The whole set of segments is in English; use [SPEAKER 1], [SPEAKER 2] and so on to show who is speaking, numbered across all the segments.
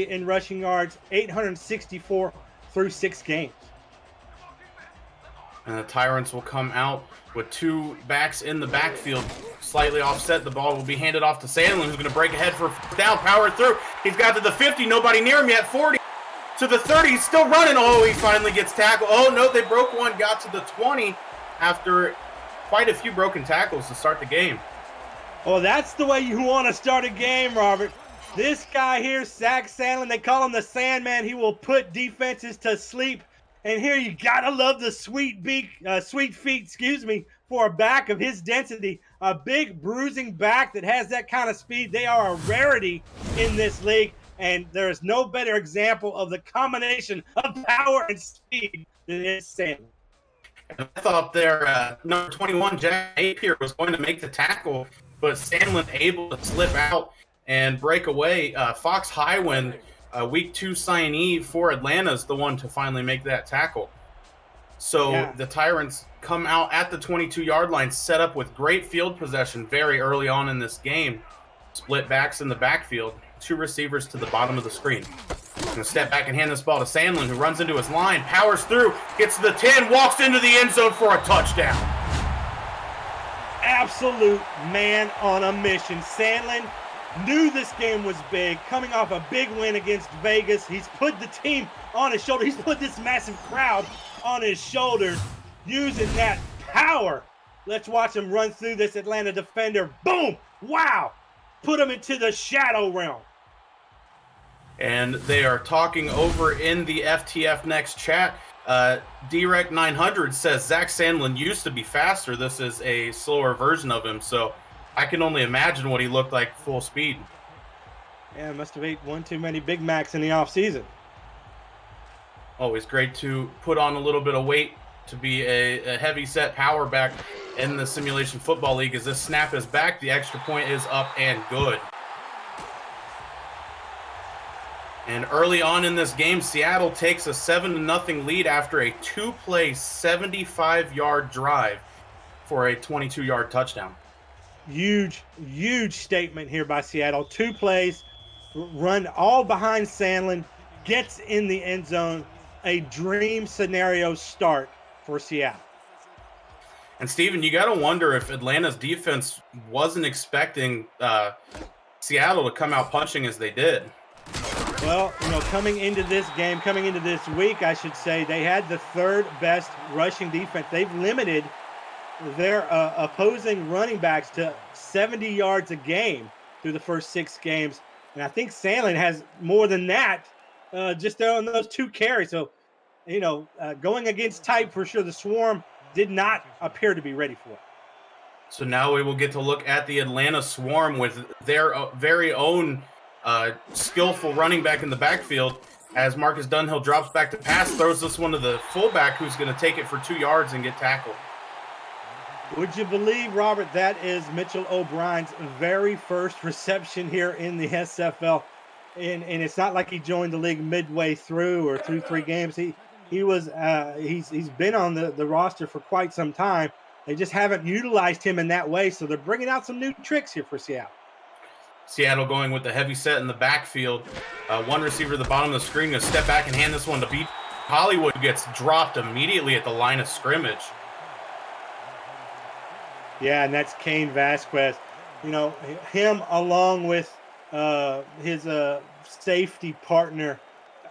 [SPEAKER 1] in rushing yards, 864 through 6 games.
[SPEAKER 2] And the Tyrants will come out with 2 backs in the backfield, slightly offset. The ball will be handed off to Sandlin, who's going to break ahead for a down, power through. He's got to the 50, nobody near him yet, 40. To the 30, he's still running. Oh, he finally gets tackled. Oh, no, they broke one, got to the 20 after quite a few broken tackles to start the game.
[SPEAKER 1] Well, that's the way you want to start a game, Robert. This guy here, Zach Sandlin, they call him the Sandman. He will put defenses to sleep. And here you gotta love the sweet feet, for a back of his density. A big bruising back that has that kind of speed. They are a rarity in this league, and there is no better example of the combination of power and speed than is Sandlin.
[SPEAKER 2] I thought their number 21, Jack Napier, was going to make the tackle, but Sandlin able to slip out and break away. Fox Highwind, week 2 signee for Atlanta, is the one to finally make that tackle. So The Tyrants come out at the 22-yard line, set up with great field possession very early on in this game. Split backs in the backfield, 2 receivers to the bottom of the screen. Going to step back and hand this ball to Sandlin, who runs into his line, powers through, gets to the 10, walks into the end zone for a touchdown.
[SPEAKER 1] Absolute man on a mission. Sandlin knew this game was big, coming off a big win against Vegas. He's put the team on his shoulder. He's put this massive crowd on his shoulders, using that power. Let's watch him run through this Atlanta defender. Boom! Wow! Put him into the shadow realm.
[SPEAKER 2] And they are talking over in the FTF Next chat. Direct 900 says Zach Sandlin used to be faster. This is a slower version of him, so I can only imagine what he looked like full speed.
[SPEAKER 1] Yeah, must have ate one too many Big Macs in the offseason.
[SPEAKER 2] Always great to put on a little bit of weight to be a heavy-set power back in the Simulation Football League. As this snap is back, the extra point is up and good. And early on in this game, Seattle takes a 7-0 lead after a 2-play, 75-yard drive for a 22-yard touchdown.
[SPEAKER 1] Huge statement here by Seattle. 2 plays, run all behind Sandlin, gets in the end zone. A dream scenario start for Seattle.
[SPEAKER 2] And Steven, you got to wonder if Atlanta's defense wasn't expecting Seattle to come out punching as they did.
[SPEAKER 1] Well, coming into this game, coming into this week, I should say, they had the 3rd best rushing defense. They've limited their opposing running backs to 70 yards a game through the first 6 games. And I think Sandlin has more than that just there on those 2 carries. So, going against type for sure, the Swarm did not appear to be ready for it.
[SPEAKER 2] So now we will get to look at the Atlanta Swarm with their very own skillful running back in the backfield, as Marcus Dunhill drops back to pass, throws this one to the fullback, who's going to take it for 2 yards and get tackled.
[SPEAKER 1] Would you believe, Robert, that is Mitchell O'Brien's very first reception here in the SFL, and it's not like he joined the league midway through or through 3 games. He's been on the roster for quite some time. They just haven't utilized him in that way, so they're bringing out some new tricks here for Seattle.
[SPEAKER 2] Seattle going with the heavy set in the backfield. 1 receiver at the bottom of the screen, going to step back and hand this one to beat. Hollywood gets dropped immediately at the line of scrimmage.
[SPEAKER 1] Yeah, and that's Kane Vasquez. Him along with his safety partner,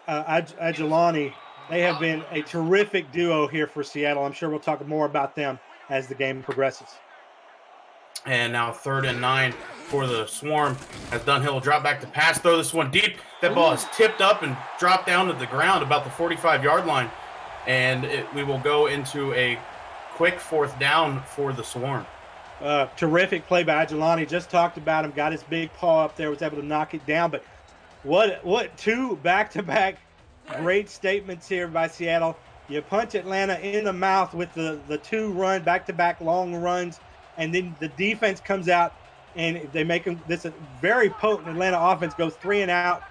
[SPEAKER 1] Agilani, they have been a terrific duo here for Seattle. I'm sure we'll talk more about them as the game progresses.
[SPEAKER 2] And now 3rd and 9 for the Swarm, as Dunhill drop back to pass, throw this one deep. That ball is tipped up and dropped down to the ground about the 45-yard line. And we will go into a quick 4th down for the Swarm.
[SPEAKER 1] Terrific play by Agilani. Just talked about him, got his big paw up there, was able to knock it down. But what 2 back-to-back great statements here by Seattle. You punch Atlanta in the mouth with the 2 back-to-back long runs, and then the defense comes out and they make them this a very potent Atlanta offense, goes 3 and out.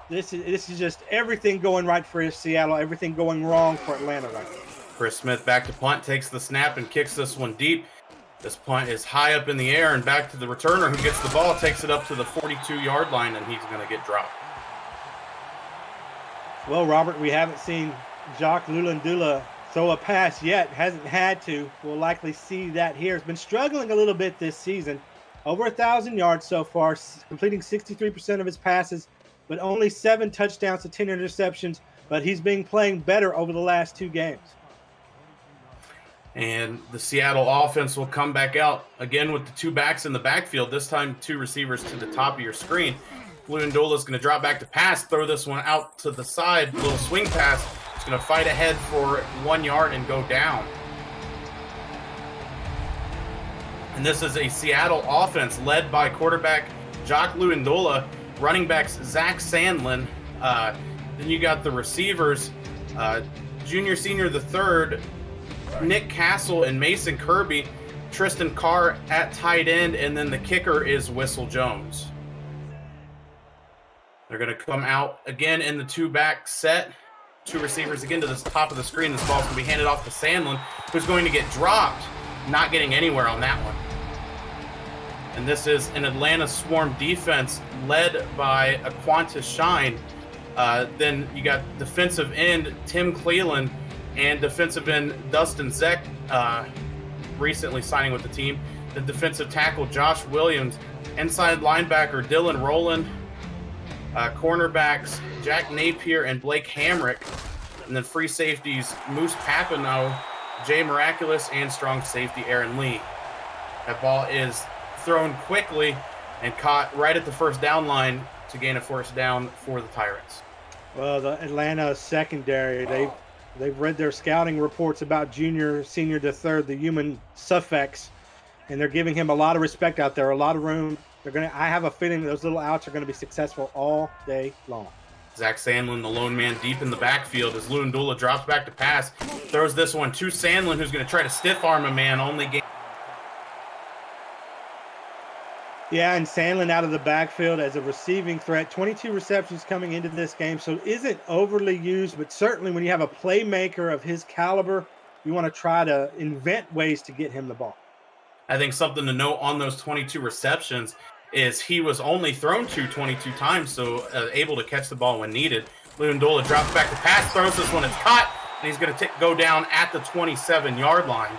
[SPEAKER 1] This is just everything going right for Seattle, everything going wrong for Atlanta right now.
[SPEAKER 2] Chris Smith back to punt, takes the snap and kicks this one deep. This punt is high up in the air and back to the returner, who gets the ball, takes it up to the 42-yard line, and he's going to get dropped.
[SPEAKER 1] Well, Robert, we haven't seen Jacques Lulandula throw a pass yet. Hasn't had to. We'll likely see that here. He's been struggling a little bit this season. Over 1,000 yards so far, completing 63% of his passes, but only 7 touchdowns to 10 interceptions. But he's been playing better over the last 2 games.
[SPEAKER 2] And the Seattle offense will come back out again with the 2 backs in the backfield, this time 2 receivers to the top of your screen. Luandola is going to drop back to pass, throw this one out to the side, little swing pass. He's going to fight ahead for 1 yard and go down. And this is a Seattle offense led by quarterback Jacques Luandola, running backs Zach Sandlin. Then you got the receivers, junior, senior, the third, Nick Castle and Mason Kirby, Tristan Carr at tight end, and then the kicker is Whistle Jones. They're going to come out again in the 2-back set. 2 receivers again to the top of the screen. This ball's going to be handed off to Sandlin, who's going to get dropped, not getting anywhere on that one. And this is an Atlanta Swarm defense led by Aquantis Shine. Then you got defensive end Tim Cleland and defensive end Dustin Zeck, recently signing with the team. The defensive tackle Josh Williams, inside linebacker Dylan Rowland, cornerbacks Jack Napier and Blake Hamrick, and then free safeties Moose Papineau, Jay Miraculous, and strong safety Aaron Lee. That ball is thrown quickly and caught right at the first down line to gain a first down for the Tyrants.
[SPEAKER 1] Well, the Atlanta secondary, they've read their scouting reports about junior, senior to third, the human suffix, and they're giving him a lot of respect out there, a lot of room. I have a feeling those little outs are going to be successful all day long.
[SPEAKER 2] Zach Sandlin, the lone man deep in the backfield, as Luandula drops back to pass, throws this one to Sandlin, who's going to try to stiff arm a man, only gain.
[SPEAKER 1] Yeah, and Sandlin out of the backfield as a receiving threat. 22 receptions coming into this game, so isn't overly used, but certainly when you have a playmaker of his caliber, you want to try to invent ways to get him the ball.
[SPEAKER 2] I think something to note on those 22 receptions is he was only thrown to 22 times, so able to catch the ball when needed. Luandola drops back to pass, throws this one, it's caught, and he's going to go down at the 27-yard line.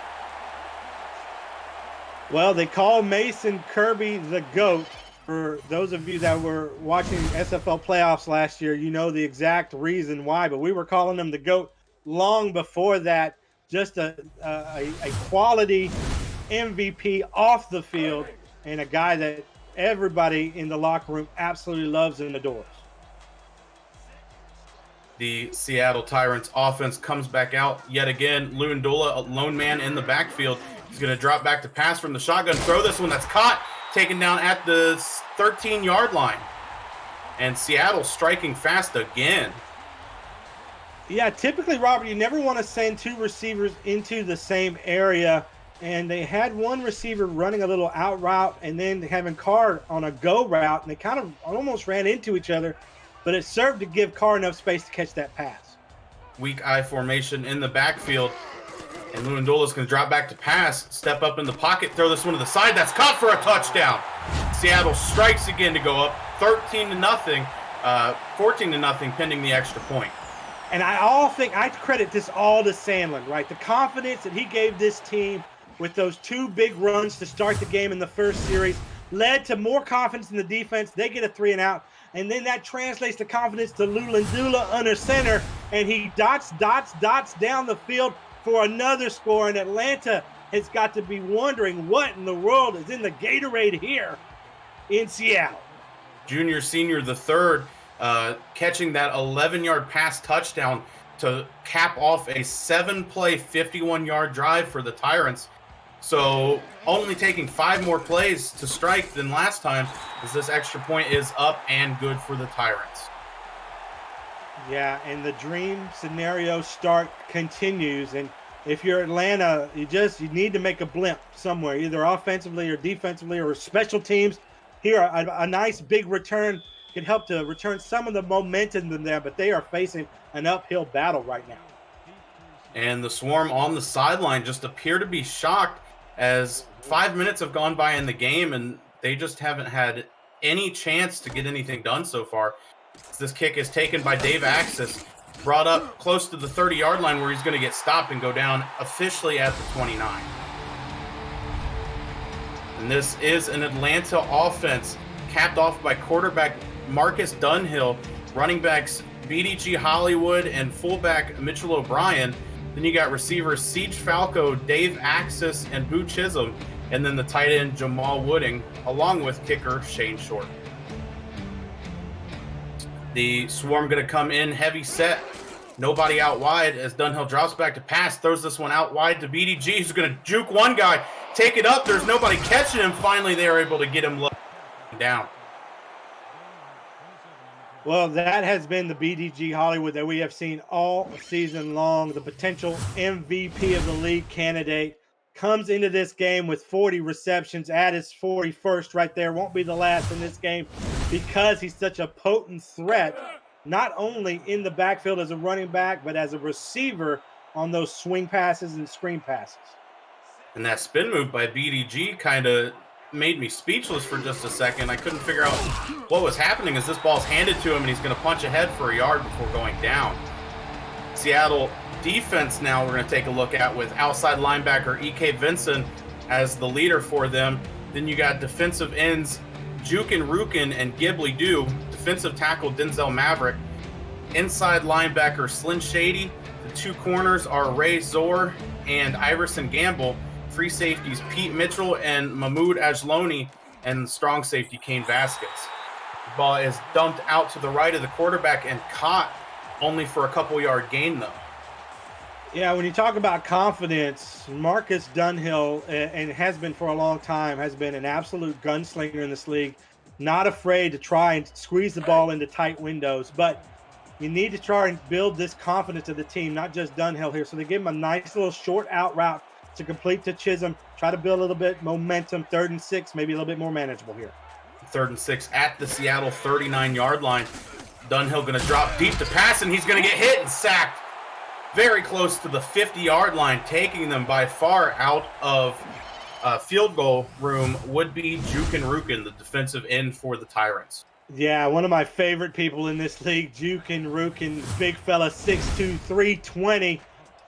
[SPEAKER 1] Well, they call Mason Kirby the GOAT. For those of you that were watching SFL playoffs last year, you know the exact reason why, but we were calling him the GOAT long before that. Just a quality MVP off the field and a guy that everybody in the locker room absolutely loves and adores.
[SPEAKER 2] The Seattle Tyrants offense comes back out yet again. Luandola, a lone man in the backfield. He's going to drop back to pass from the shotgun, throw this one that's caught, taken down at the 13-yard line. And Seattle striking fast again.
[SPEAKER 1] Yeah, typically, Robert, you never want to send 2 receivers into the same area. And they had one receiver running a little out route and then having Carr on a go route, and they kind of almost ran into each other, but it served to give Carr enough space to catch that pass.
[SPEAKER 2] Weak eye formation in the backfield, and Luandola's going to drop back to pass, step up in the pocket, throw this one to the side. That's caught for a touchdown. Seattle strikes again to go up 13-0, 14-0, pending the extra point.
[SPEAKER 1] And I credit this all to Sandlin, right? The confidence that he gave this team with those 2 big runs to start the game in the first series led to more confidence in the defense. They get a 3-and-out, and then that translates to confidence to Lulandula under center, and he dots down the field for another score. And Atlanta has got to be wondering what in the world is in the Gatorade here in Seattle.
[SPEAKER 2] Junior, senior, the third, catching that 11-yard pass touchdown to cap off a 7-play, 51-yard drive for the Tyrants. So only taking 5 more plays to strike than last time, as this extra point is up and good for the Tyrants.
[SPEAKER 1] Yeah, and the dream scenario start continues. And if you're Atlanta, you need to make a blimp somewhere, either offensively or defensively or special teams. Here, a nice big return could help to return some of the momentum in there, but they are facing an uphill battle right now.
[SPEAKER 2] And the Swarm on the sideline just appear to be shocked, as 5 minutes have gone by in the game and they just haven't had any chance to get anything done so far. This kick is taken by Dave Axis, brought up close to the 30-yard line where he's going to get stopped and go down officially at the 29. And this is an Atlanta offense capped off by quarterback Marcus Dunhill, running backs BDG Hollywood, and fullback Mitchell O'Brien. Then you got receivers Siege Falco, Dave Axis, and Boo Chisholm, and then the tight end Jamal Wooding, along with kicker Shane Short. The Swarm going to come in heavy set. Nobody out wide as Dunhill drops back to pass, throws this one out wide to BDG, who's going to juke one guy, take it up. There's nobody catching him. Finally, they are able to get him low down.
[SPEAKER 1] Well, that has been the BDG Hollywood that we have seen all season long. The potential MVP of the league candidate comes into this game with 40 receptions at his 41st right there. Won't be the last in this game because he's such a potent threat, not only in the backfield as a running back, but as a receiver on those swing passes and screen passes.
[SPEAKER 2] And that spin move by BDG kind of made me speechless for just a second. I couldn't figure out what was happening as this ball's handed to him and he's going to punch ahead for a yard before going down. Seattle defense now we're going to take a look at with outside linebacker E.K. Vinson as the leader for them. Then you got defensive ends Jukin Rukin and Ghibli Doo, defensive tackle Denzel Maverick, inside linebacker Slyn Shady. The two corners are Ray Zor and Iverson Gamble. Free safeties Pete Mitchell and Mahmoud Ajloni, and strong safety Kane Vasquez. The ball is dumped out to the right of the quarterback and caught only for a couple-yard gain, though.
[SPEAKER 1] Yeah, when you talk about confidence, Marcus Dunhill, and has been for a long time, has been an absolute gunslinger in this league. Not afraid to try and squeeze the ball into tight windows, but you need to try and build this confidence of the team, not just Dunhill here. So they give him a nice little short out route to complete to Chisholm, try to build a little bit momentum, 3rd and 6, maybe a little bit more manageable here.
[SPEAKER 2] 3rd and 6 at the Seattle 39-yard line. Dunhill going to drop deep to pass, and he's going to get hit and sacked very close to the 50-yard line, taking them by far out of field goal room would be Jukin Rukin, the defensive end for the Tyrants.
[SPEAKER 1] Yeah, one of my favorite people in this league, Jukin Rukin, big fella, 6'2", 320,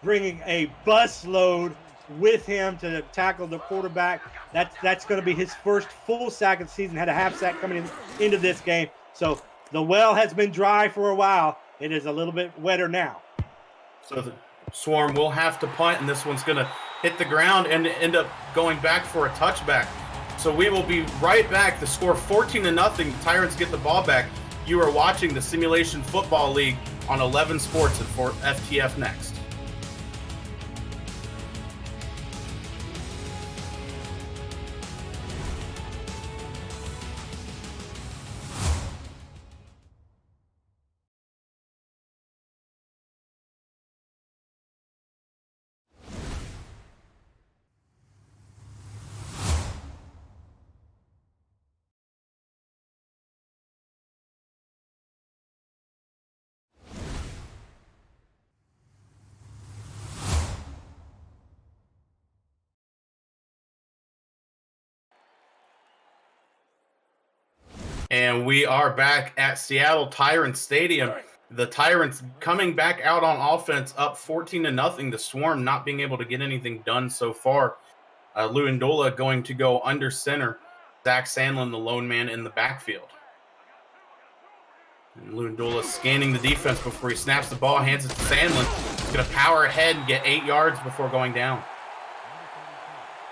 [SPEAKER 1] bringing a busload with him to tackle the quarterback. That's going to be his first full sack of the season. Had a half sack coming into this game. So the well has been dry for a while. It is a little bit wetter now.
[SPEAKER 2] So the Swarm will have to punt, and this one's going to hit the ground and end up going back for a touchback. So we will be right back. The score 14-0. The Tyrants get the ball back. You are watching the Simulation Football League on 11 Sports and for FTF next. And we are back at Seattle Tyrants Stadium. The Tyrants coming back out on offense, up 14-0. The Swarm not being able to get anything done so far. Lewindola going to go under center. Zach Sandlin, the lone man in the backfield. And Lewindola scanning the defense before he snaps the ball, hands it to Sandlin. He's going to power ahead and get 8 yards before going down.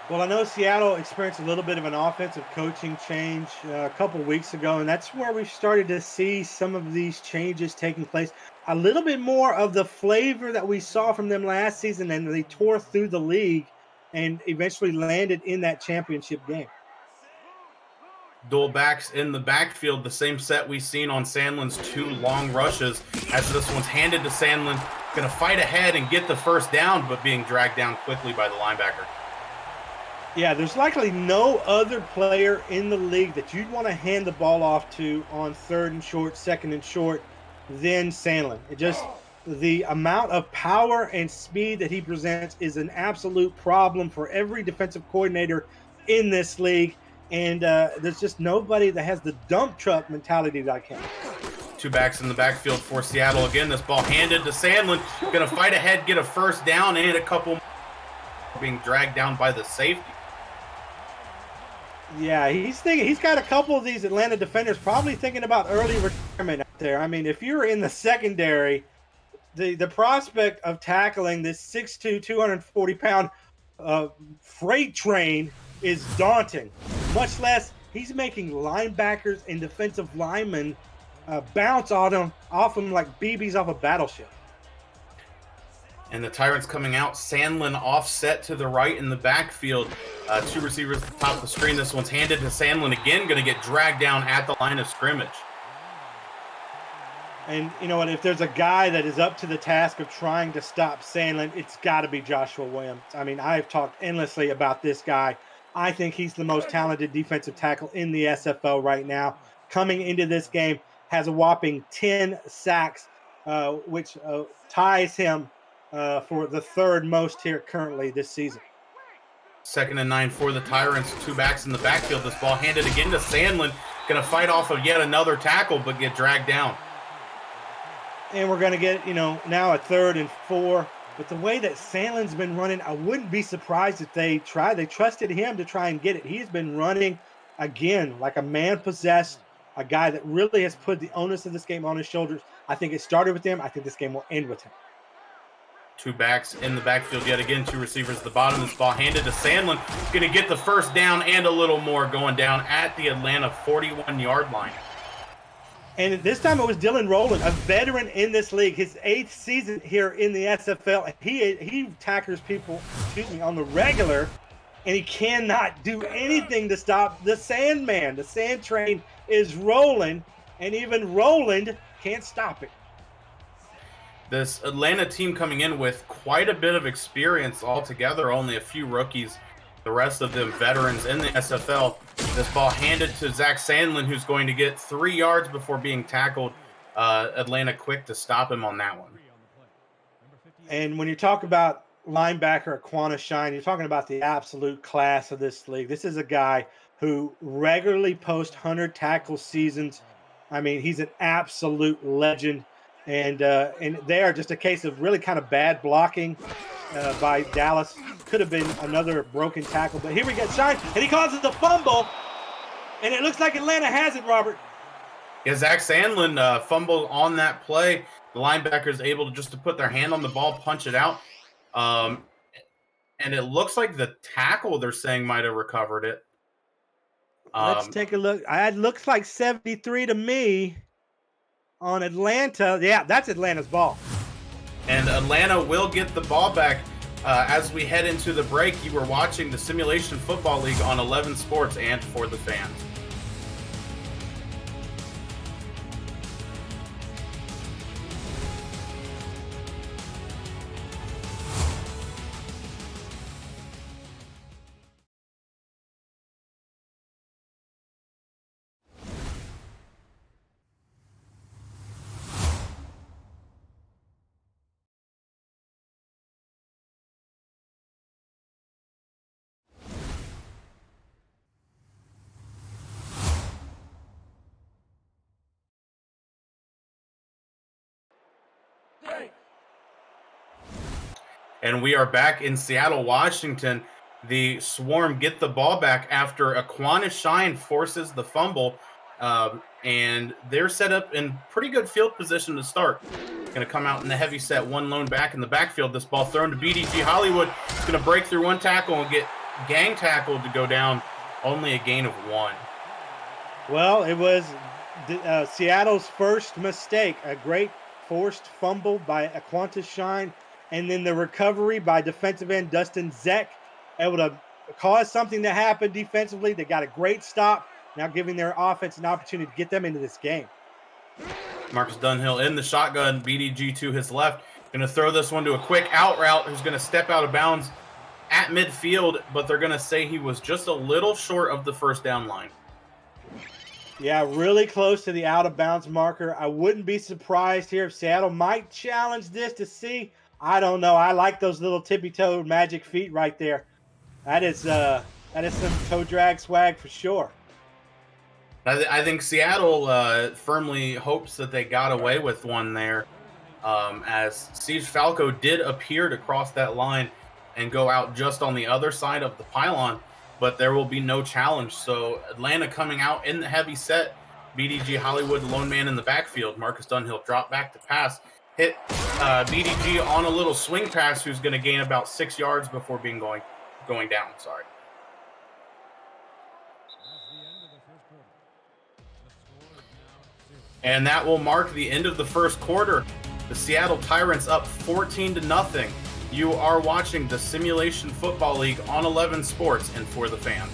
[SPEAKER 1] Well, I know Seattle experienced a little bit of an offensive coaching change a couple weeks ago, and that's where we've started to see some of these changes taking place. A little bit more of the flavor that we saw from them last season, and they tore through the league and eventually landed in that championship game.
[SPEAKER 2] Dual backs in the backfield, the same set we've seen on Sandlin's 2 long rushes, as this one's handed to Sandlin, going to fight ahead and get the first down, but being dragged down quickly by the linebacker.
[SPEAKER 1] Yeah, there's likely no other player in the league that you'd want to hand the ball off to on 3rd and short, 2nd and short than Sandlin. It just, the amount of power and speed that he presents is an absolute problem for every defensive coordinator in this league. And there's just nobody that has the dump truck mentality like him.
[SPEAKER 2] Two backs in the backfield for Seattle again. This ball handed to Sandlin. Going to fight ahead, get a first down, and a couple being dragged down by the safety.
[SPEAKER 1] Yeah, he's thinking, he's got a couple of these Atlanta defenders probably thinking about early retirement out there. I mean, if you're in the secondary, the prospect of tackling this 6'2", 240-pound freight train is daunting. Much less he's making linebackers and defensive linemen bounce off him like BBs off a battleship.
[SPEAKER 2] And the Tyrants coming out. Sandlin offset to the right in the backfield. Two receivers at the top of the screen. This one's handed to Sandlin again. Going to get dragged down at the line of scrimmage.
[SPEAKER 1] And you know what? If there's a guy that is up to the task of trying to stop Sandlin, it's got to be Joshua Williams. I mean, I've talked endlessly about this guy. I think he's the most talented defensive tackle in the SFL right now. Coming into this game, has a whopping 10 sacks, which ties him for the third most here currently this season.
[SPEAKER 2] 2nd and 9 for the Tyrants. Two backs in the backfield. This ball handed again to Sandlin. Going to fight off of yet another tackle, but get dragged down.
[SPEAKER 1] And we're going to get, now a 3rd and 4. But the way that Sandlin's been running, I wouldn't be surprised if they tried. They trusted him to try and get it. He's been running, again, like a man possessed, a guy that really has put the onus of this game on his shoulders. I think it started with him. I think this game will end with him.
[SPEAKER 2] Two backs in the backfield yet again. Two receivers at the bottom. This ball handed to Sandlin. Going to get the first down and a little more, going down at the Atlanta 41-yard line.
[SPEAKER 1] And this time it was Dylan Rowland, a veteran in this league, his 8th season here in the SFL. He tackles people, on the regular, and he cannot do anything to stop the Sandman. The sand train is rolling, and even Rowland can't stop it.
[SPEAKER 2] This Atlanta team coming in with quite a bit of experience altogether, only a few rookies, the rest of them veterans in the SFL. This ball handed to Zach Sandlin, who's going to get 3 yards before being tackled. Atlanta quick to stop him on that one.
[SPEAKER 1] And when you talk about linebacker Aquana Shine, you're talking about the absolute class of this league. This is a guy who regularly posts 100 tackle seasons. I mean, he's an absolute legend. And they are just a case of really kind of bad blocking by Dallas. Could have been another broken tackle, but here we get Shine, and he causes the fumble, and it looks like Atlanta has it, Robert.
[SPEAKER 2] Yeah, Zach Sandlin fumbled on that play. The linebackers able to put their hand on the ball, punch it out. And it looks like the tackle, they're saying, might have recovered it.
[SPEAKER 1] Let's take a look. It looks like 73 to me on Atlanta. Yeah, that's Atlanta's ball.
[SPEAKER 2] And Atlanta will get the ball back. As we head into the break, you were watching the Simulation Football League on 11 Sports and For the Fans. And we are back in Seattle, Washington. The Swarm get the ball back after Aquana Shine forces the fumble. And they're set up in pretty good field position to start. Going to come out in the heavy set, one lone back in the backfield. This ball thrown to BDG Hollywood. It's going to break through one tackle and get gang tackled to go down. Only a gain of 1.
[SPEAKER 1] Well, it was Seattle's first mistake. A great forced fumble by Aquana Shine. And then the recovery by defensive end Dustin Zeck, able to cause something to happen defensively. They got a great stop, now giving their offense an opportunity to get them into this game.
[SPEAKER 2] Marcus Dunhill in the shotgun, BDG to his left. Going to throw this one to a quick out route, who's going to step out of bounds at midfield, but they're going to say he was just a little short of the first down line.
[SPEAKER 1] Yeah, really close to the out-of-bounds marker. I wouldn't be surprised here if Seattle might challenge this to see. I don't know. I like those little tippy-toe magic feet right there. That is some toe drag swag for sure.
[SPEAKER 2] I think Seattle firmly hopes that they got away with one there, as Siege Falco did appear to cross that line and go out just on the other side of the pylon, but there will be no challenge. So Atlanta coming out in the heavy set. BDG Hollywood, the lone man in the backfield. Marcus Dunhill drop back to pass. Hit BDG on a little swing pass, who's going to gain about 6 yards before being going down. Sorry. And that will mark the end of the first quarter. The Seattle Tyrants up 14-0. You are watching the Simulation Football League on 11 Sports and For the Fan.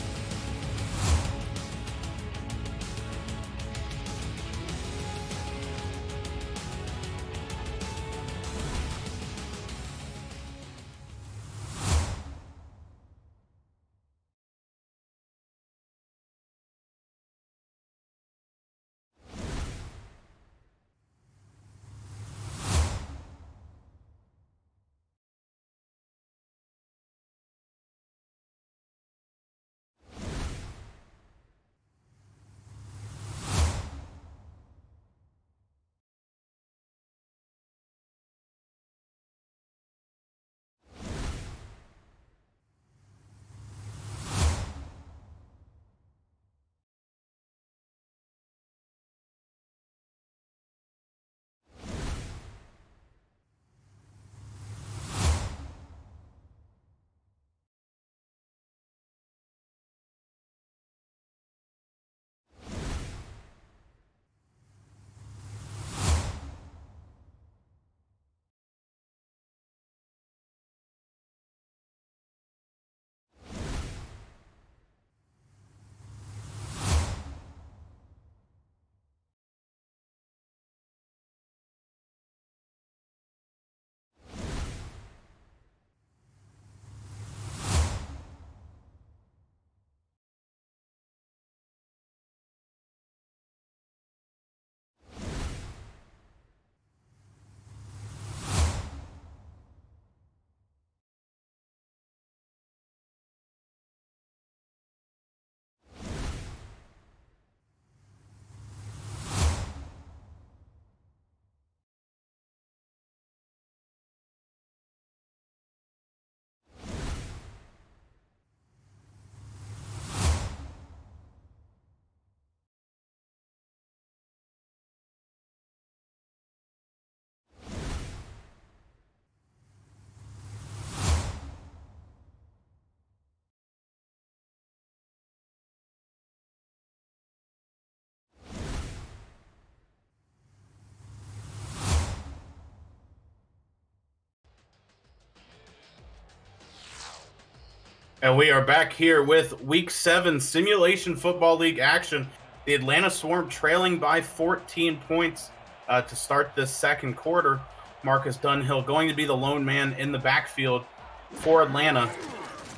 [SPEAKER 2] And we are back here with Week 7 Simulation Football League action. The Atlanta Swarm trailing by 14 points to start this second quarter. Marcus Dunhill going to be the lone man in the backfield for Atlanta.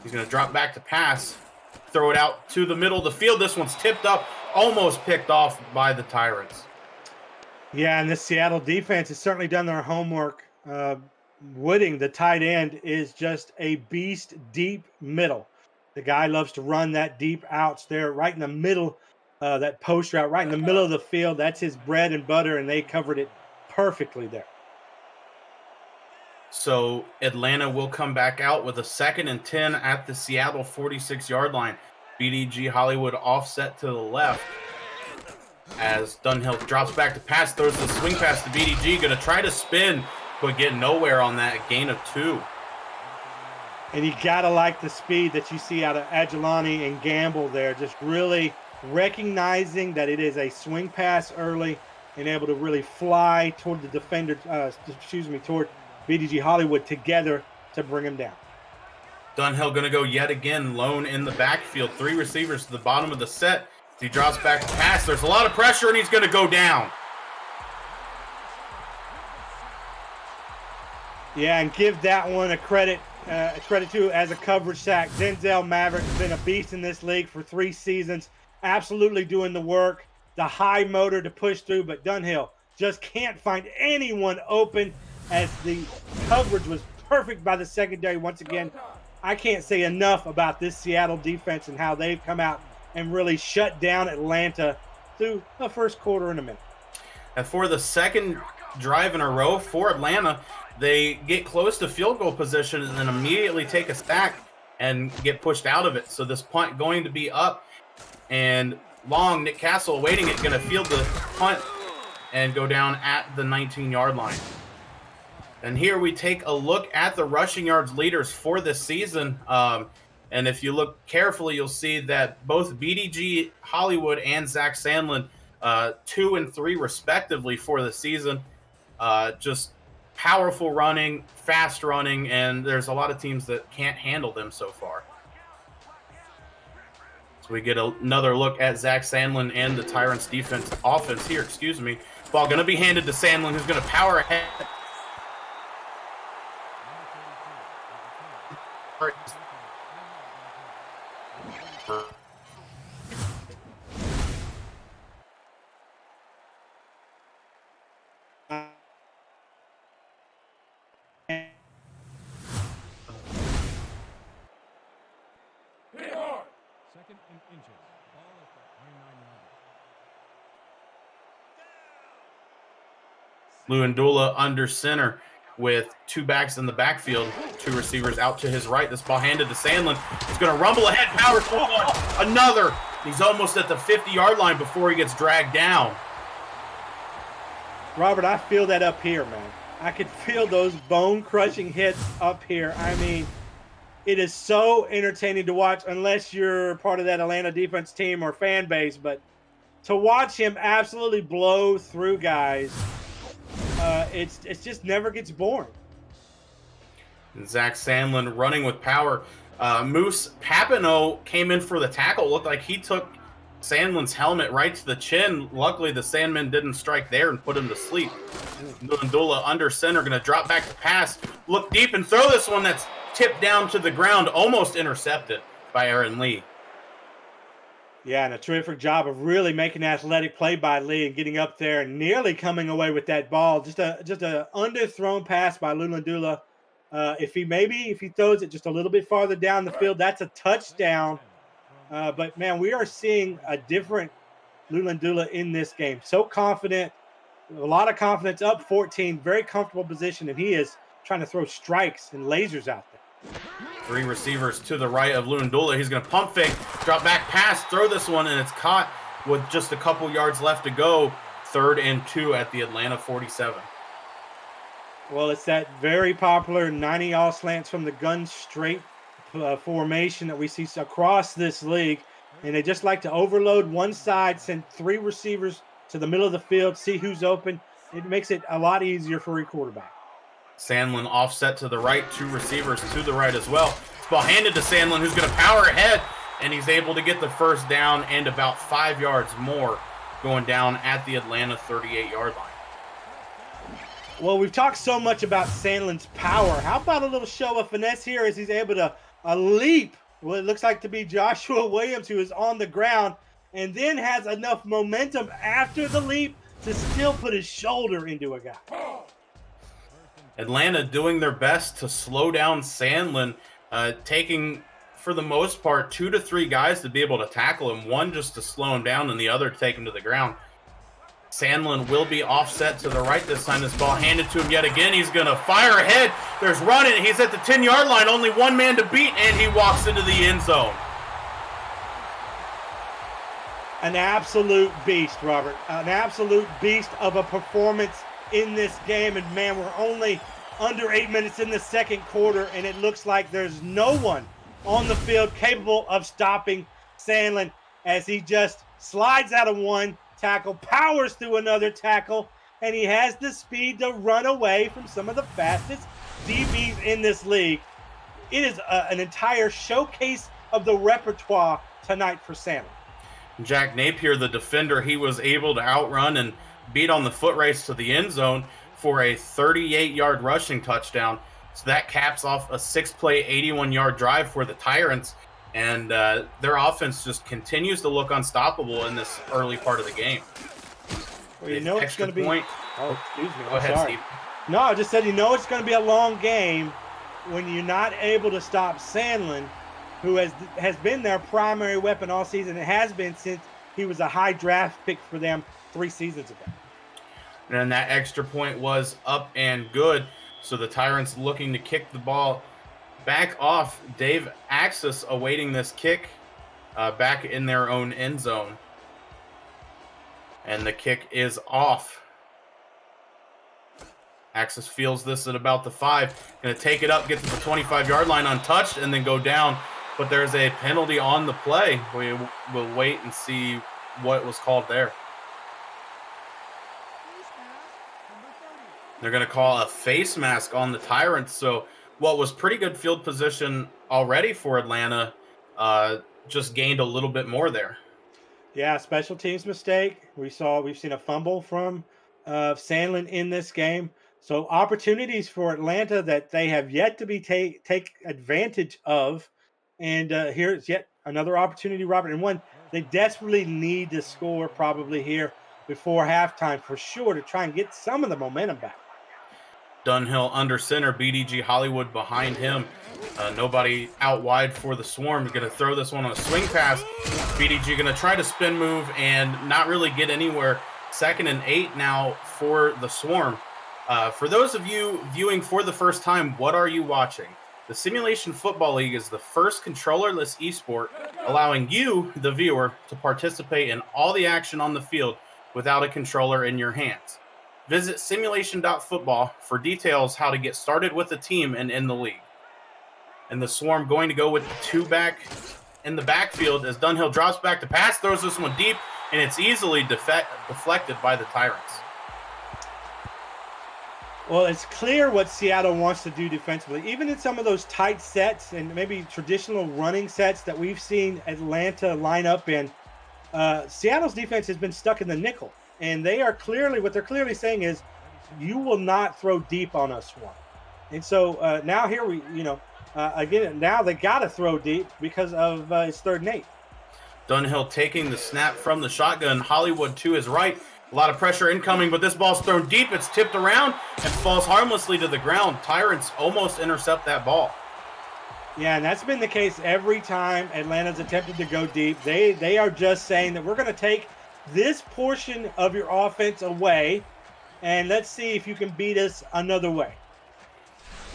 [SPEAKER 2] He's going to drop back to pass, throw it out to the middle of the field. This one's tipped up, almost picked off by the Tyrants.
[SPEAKER 1] Yeah, and the Seattle defense has certainly done their homework. Wooding, the tight end, is just a beast deep middle. The guy loves to run that deep outs there right in the middle, that post route, right in the middle of the field. That's his bread and butter, and they covered it perfectly there.
[SPEAKER 2] So Atlanta will come back out with a 2nd and 10 at the Seattle 46-yard line. BDG Hollywood offset to the left as Dunhill drops back to pass, throws the swing pass to BDG, going to try to spin, but get nowhere on that gain of 2.
[SPEAKER 1] And you got to like the speed that you see out of Agilani and Gamble there, just really recognizing that it is a swing pass early and able to really fly toward the defender, toward BDG Hollywood together to bring him down.
[SPEAKER 2] Dunhill going to go yet again lone in the backfield. 3 receivers to the bottom of the set. He drops back to pass. There's a lot of pressure, and he's going to go down.
[SPEAKER 1] Yeah, and give that one a credit to as a coverage sack. Denzel Maverick's been a beast in this league for 3 seasons, absolutely doing the work, the high motor to push through, but Dunhill just can't find anyone open as the coverage was perfect by the secondary. Once again, I can't say enough about this Seattle defense and how they've come out and really shut down Atlanta through the first quarter in a minute.
[SPEAKER 2] And for the second drive in a row for Atlanta, they get close to field goal position and then immediately take a sack and get pushed out of it. So this punt going to be up and long. Nick Castle awaiting it, going to field the punt and go down at the 19-yard line. And here we take a look at the rushing yards leaders for this season. And if you look carefully, you'll see that both BDG Hollywood and Zach Sandlin, 2 and 3 respectively for the season. Just powerful running, fast running, and there's a lot of teams that can't handle them so far. So we get another look at Zach Sandlin and the Tyrants offense here, Ball going to be handed to Sandlin, who's going to power ahead.
[SPEAKER 3] Second and inches. Ball at the 29 yard.
[SPEAKER 2] Luandula under center with 2 backs in the backfield, 2 receivers out to his right. This ball handed to Sandlin. He's going to rumble ahead, power forward. Another. He's almost at the 50-yard line before he gets dragged down.
[SPEAKER 1] Robert, I feel that up here, man. I could feel those bone-crushing hits up here. I mean, it is so entertaining to watch unless you're part of that Atlanta defense team or fan base. But to watch him absolutely blow through guys, it just never gets boring.
[SPEAKER 2] And Zach Sandlin running with power. Moose Papineau came in for the tackle. Looked like he took Sandlin's helmet right to the chin. Luckily, the Sandman didn't strike there and put him to sleep. Ndula under center, going to drop back to pass. Look deep and throw this one that's tipped down to the ground, almost intercepted by Aaron Lee.
[SPEAKER 1] Yeah, and a terrific job of really making an athletic play by Lee and getting up there and nearly coming away with that ball. Just a underthrown pass by Lulandula. If he throws it just a little bit farther down the field, that's a touchdown. But, man, we are seeing a different Lulandula in this game. So confident, a lot of confidence, up 14, very comfortable position, and he is trying to throw strikes and lasers out there.
[SPEAKER 2] 3 receivers to the right of Luandula. He's going to pump fake, drop back pass, throw this one, and it's caught with just a couple yards left to go. 3rd and 2 at the Atlanta 47.
[SPEAKER 1] Well, it's that very popular 90-all slants from the gun straight formation that we see across this league. And they just like to overload one side, send 3 receivers to the middle of the field, see who's open. It makes it a lot easier for a quarterback.
[SPEAKER 2] Sandlin offset to the right, 2 receivers to the right as well. This ball handed to Sandlin, who's going to power ahead, and he's able to get the first down and about 5 yards more going down at the Atlanta 38-yard line.
[SPEAKER 1] Well, we've talked so much about Sandlin's power. How about a little show of finesse here as he's able to leap? Well, it looks like to be Joshua Williams, who is on the ground, and then has enough momentum after the leap to still put his shoulder into a guy.
[SPEAKER 2] Atlanta doing their best to slow down Sandlin, taking, for the most part, 2 to 3 guys to be able to tackle him, one just to slow him down and the other to take him to the ground. Sandlin will be offset to the right this time. This ball handed to him yet again. He's going to fire ahead. There's running. He's at the 10-yard line. Only one man to beat, and he walks into the end zone.
[SPEAKER 1] An absolute beast, Robert. An absolute beast of a performance in this game. And, man, we're only under 8 minutes in the second quarter, and it looks like there's no one on the field capable of stopping Sandlin as he just slides out of one tackle, powers through another tackle, and he has the speed to run away from some of the fastest DBs in this league. It is an entire showcase of the repertoire tonight for Sandlin.
[SPEAKER 2] Jack Napier, the defender, he was able to outrun and beat on the foot race to the end zone for a 38-yard rushing touchdown. So that caps off a 6-play, 81-yard drive for the Tyrants. And their offense just continues to look unstoppable in this early part of the game.
[SPEAKER 1] Well, you know it's going to be. Oh, excuse me.
[SPEAKER 2] Go ahead, Steve.
[SPEAKER 1] No, I just said, it's going to be a long game when you're not able to stop Sandlin, who has been their primary weapon all season. It has been since he was a high draft pick for them 3 seasons ago.
[SPEAKER 2] And then that extra point was up and good. So the Tyrants looking to kick the ball back off. Dave Axis awaiting this kick back in their own end zone. And the kick is off. Axis feels this at about the 5. Going to take it up, get to the 25-yard line untouched, and then go down. But there's a penalty on the play. We will wait and see what was called there. They're going to call a face mask on the Tyrants. So what was pretty good field position already for Atlanta just gained a little bit more there.
[SPEAKER 1] Yeah, special teams mistake. We've seen a fumble from Sandlin in this game. So opportunities for Atlanta that they have yet to be take advantage of. And here's yet another opportunity, Robert. And one they desperately need to score probably here before halftime for sure to try and get some of the momentum back.
[SPEAKER 2] Dunhill under center, BDG Hollywood behind him. Nobody out wide for the Swarm. Going to throw this one on a swing pass. BDG going to try to spin move and not really get anywhere. 2nd and 8 now for the Swarm. For those of you viewing for the first time, what are you watching? The Simulation Football League is the first controllerless esport, allowing you, the viewer, to participate in all the action on the field without a controller in your hands. Visit simulation.football for details how to get started with the team and in the league. And the Swarm going to go with the 2-back in the backfield as Dunhill drops back to pass, throws this one deep, and it's easily deflected by the Tyrants.
[SPEAKER 1] Well, it's clear what Seattle wants to do defensively. Even in some of those tight sets and maybe traditional running sets that we've seen Atlanta line up in, Seattle's defense has been stuck in the nickel. And what they're clearly saying is, you will not throw deep on us, Swarm. And so now here again, now they got to throw deep because of it's 3rd and 8.
[SPEAKER 2] Dunhill taking the snap from the shotgun. Hollywood to his right. A lot of pressure incoming, but this ball's thrown deep. It's tipped around and falls harmlessly to the ground. Tyrants almost intercept that ball.
[SPEAKER 1] Yeah, and that's been the case every time Atlanta's attempted to go deep. They are just saying that we're going to take this portion of your offense away, and let's see if you can beat us another way.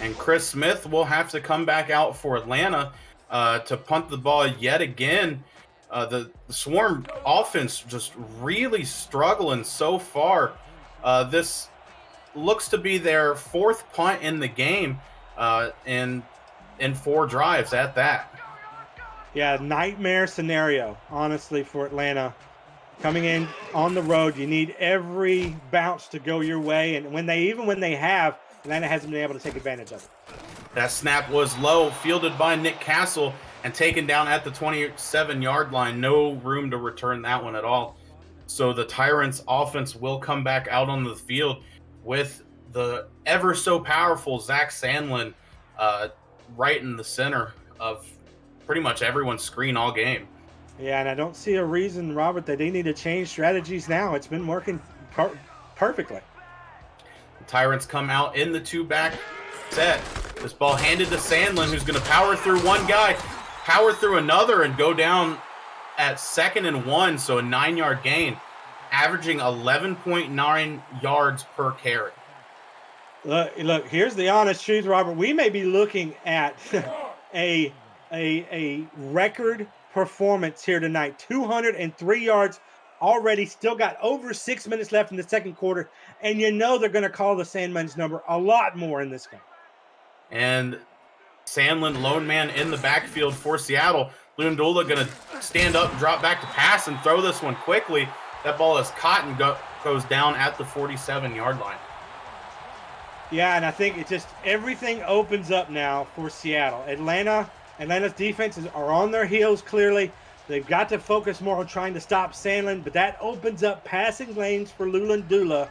[SPEAKER 2] And Chris Smith will have to come back out for Atlanta to punt the ball yet again. The Swarm offense just really struggling so far. This looks to be their 4th punt in the game in 4 drives at that.
[SPEAKER 1] Yeah, nightmare scenario, honestly, for Atlanta. Coming in on the road, you need every bounce to go your way. And when they have, Atlanta hasn't been able to take advantage of it.
[SPEAKER 2] That snap was low, fielded by Nick Castle, and taken down at the 27-yard line. No room to return that one at all. So the Tyrants offense will come back out on the field with the ever so powerful Zach Sandlin right in the center of pretty much everyone's screen all game.
[SPEAKER 1] Yeah, and I don't see a reason, Robert, that they need to change strategies now. It's been working perfectly.
[SPEAKER 2] The Tyrants come out in the 2-back set. This ball handed to Sandlin, who's going to power through one guy, power through another, and go down at 2nd and 1, so a 9-yard gain, averaging 11.9 yards per carry.
[SPEAKER 1] Look, here's the honest truth, Robert. We may be looking at a record performance here tonight. 203 yards already, still got over 6 minutes left in the 2nd quarter, and they're going to call the Sandman's number a lot more in this game.
[SPEAKER 2] And Sandlin, lone man in the backfield for Seattle. Lundula going to stand up, drop back to pass, and throw this one quickly. That ball is caught and goes down at the 47-yard line.
[SPEAKER 1] Yeah, and I think it just everything opens up now for Seattle. Atlanta's defenses are on their heels clearly. They've got to focus more on trying to stop Sandlin, but that opens up passing lanes for Lulundula,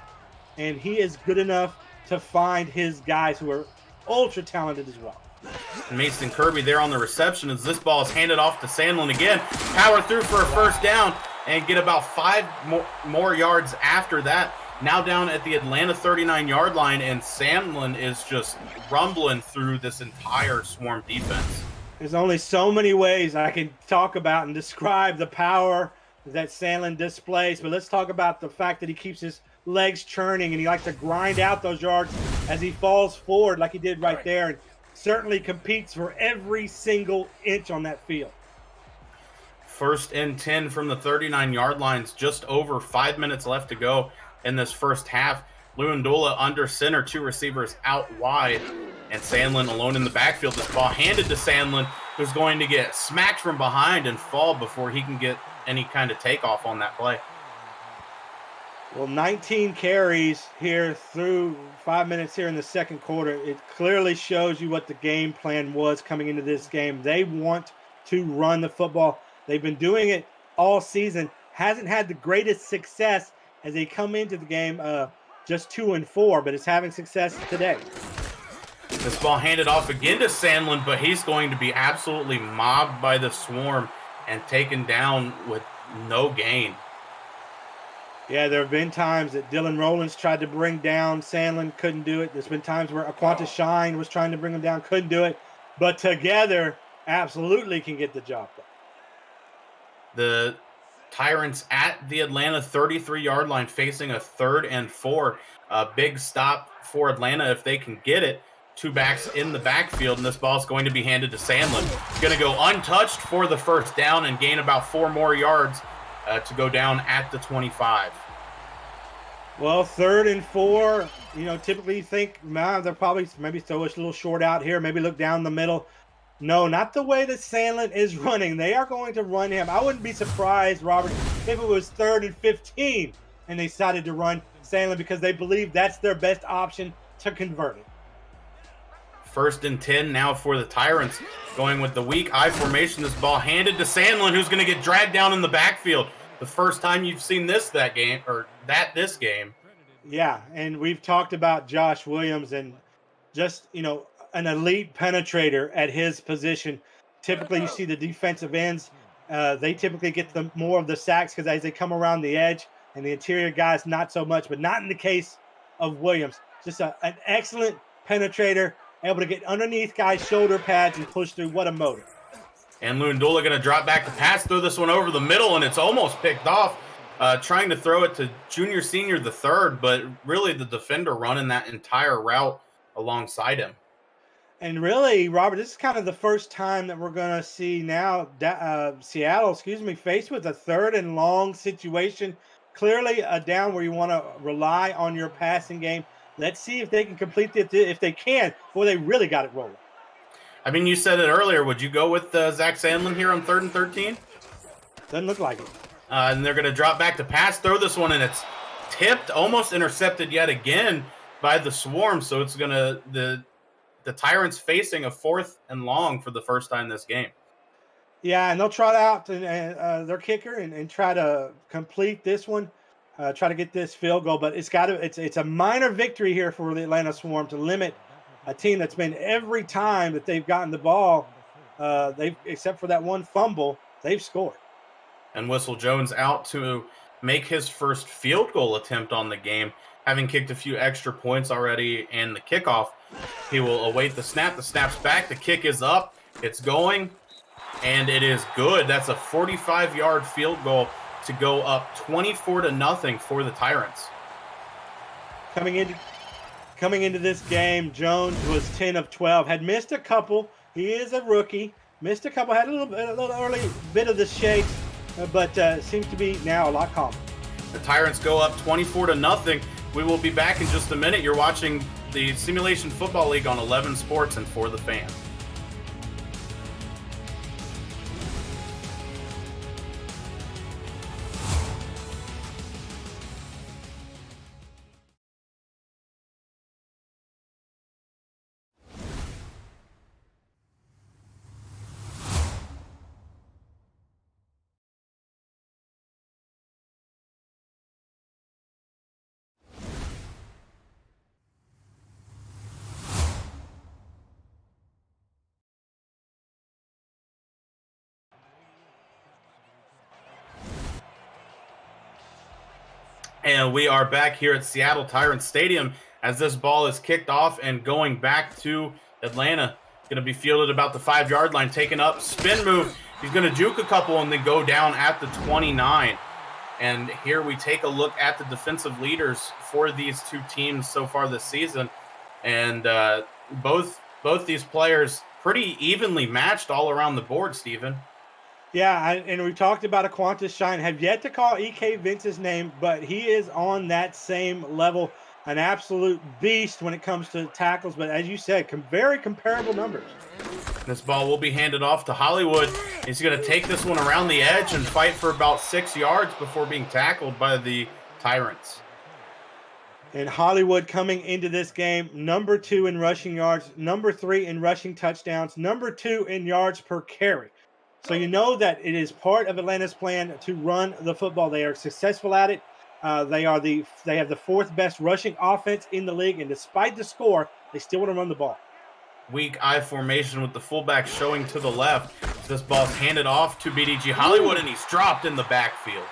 [SPEAKER 1] and he is good enough to find his guys who are ultra talented as well.
[SPEAKER 2] Mason Kirby there on the reception as this ball is handed off to Sandlin again. Power through for a first down and get about 5 more yards after that. Now down at the Atlanta 39-yard line, and Sandlin is just rumbling through this entire Swarm defense.
[SPEAKER 1] There's only so many ways I can talk about and describe the power that Sandlin displays. But let's talk about the fact that he keeps his legs churning and he likes to grind out those yards as he falls forward like he did right there, and certainly competes for every single inch on that field.
[SPEAKER 2] 1st and 10 from the 39-yard lines, just over 5 minutes left to go in this first half. Lewandula under center, 2 receivers out wide, and Sandlin alone in the backfield. This ball handed to Sandlin, who's going to get smacked from behind and fall before he can get any kind of takeoff on that play.
[SPEAKER 1] Well, 19 carries here through 5 minutes here in the second quarter. It clearly shows you what the game plan was coming into this game. They want to run the football. They've been doing it all season. Hasn't had the greatest success as they come into the game just 2-4, but it's having success today.
[SPEAKER 2] This ball handed off again to Sandlin, but he's going to be absolutely mobbed by the swarm and taken down with no gain.
[SPEAKER 1] Yeah, there have been times that Dylan Rowlands tried to bring down Sandlin, couldn't do it. There's been times where Aquanta Shine was trying to bring him down, couldn't do it. But together, absolutely can get the job done.
[SPEAKER 2] The Tyrants at the Atlanta 33-yard line facing a 3rd and 4. A big stop for Atlanta if they can get it. 2 backs in the backfield, and this ball is going to be handed to Sandlin. Going to go untouched for the first down and gain about 4 more yards to go down at the 25.
[SPEAKER 1] Well, 3rd and 4, typically you think, man, they're probably maybe throw a little short out here, maybe look down the middle. No, not the way that Sandlin is running. They are going to run him. I wouldn't be surprised, Robert, if it was 3rd and 15 and they decided to run Sandlin because they believe that's their best option to convert it.
[SPEAKER 2] 1st and 10 now for the Tyrants, going with the weak I formation. This ball handed to Sandlin, who's going to get dragged down in the backfield. The first time you've seen this game.
[SPEAKER 1] Yeah, and we've talked about Josh Williams and just, an elite penetrator at his position. Typically, you see the defensive ends. They typically get more of the sacks because as they come around the edge, and the interior guys not so much, but not in the case of Williams. Just an excellent penetrator, able to get underneath guys' shoulder pads and push through. What a motor.
[SPEAKER 2] And Lewandula going to drop back to pass, throw this one over the middle, and it's almost picked off. Trying to throw it to senior the 3rd, but really the defender running that entire route alongside him.
[SPEAKER 1] And really, Robert, this is kind of the first time that we're going to see now Seattle, faced with a 3rd and long situation. Clearly a down where you want to rely on your passing game. Let's see if they can complete it. If they can, boy, they really got it rolling.
[SPEAKER 2] I mean, you said it earlier. Would you go with Zach Sandlin here on 3rd and 13?
[SPEAKER 1] Doesn't look like it.
[SPEAKER 2] And they're going to drop back to pass, throw this one, and it's tipped, almost intercepted yet again by the swarm. So it's going to the Tyrants facing a 4th and long for the first time this game.
[SPEAKER 1] Yeah, and they'll trot out their kicker and try to complete this one, try to get this field goal. But it's a minor victory here for the Atlanta Swarm to limit a team that's been every time that they've gotten the ball, except for that one fumble, they've scored.
[SPEAKER 2] And Whistle Jones out to make his first field goal attempt on the game, having kicked a few extra points already and the kickoff. He will await the snap. The snap's back. The kick is up. It's going, and it is good. That's a 45-yard field goal to go up 24-0 for the Tyrants.
[SPEAKER 1] Coming into this game, Jones was 10 of 12. Had missed a couple. He is a rookie. Missed a couple. Had a little early bit of the shakes, but seems to be now a lot calmer.
[SPEAKER 2] The Tyrants go up 24-0. We will be back in just a minute. You're watching the Simulation Football League on 11 Sports and For the Fan. And we are back here at Seattle Tyrants Stadium as this ball is kicked off and going back to Atlanta. Going to be fielded about the 5-yard line, taken up, spin move, He's going to juke a couple and then go down at the 29. And here we take a look at the defensive leaders for these two teams so far this season. And both these players pretty evenly matched all around the board, Steven.
[SPEAKER 1] Yeah, and we talked about a Qantas Shine. Have yet to call E.K. Vince's name, but he is on that same level. An absolute beast when it comes to tackles. But as you said, very comparable numbers.
[SPEAKER 2] This ball will be handed off to Hollywood. He's going to take this one around the edge and fight for about 6 yards before being tackled by the Tyrants.
[SPEAKER 1] And Hollywood coming into this game, number 2 in rushing yards, number 3 in rushing touchdowns, number 2 in yards per carry. So you know that it is part of Atlanta's plan to run the football. They are successful at it. They have the 4th best rushing offense in the league, and despite the score, they still want to run the ball.
[SPEAKER 2] Weak I formation with the fullback showing to the left. This ball's handed off to BDG Hollywood, and he's dropped in the backfield.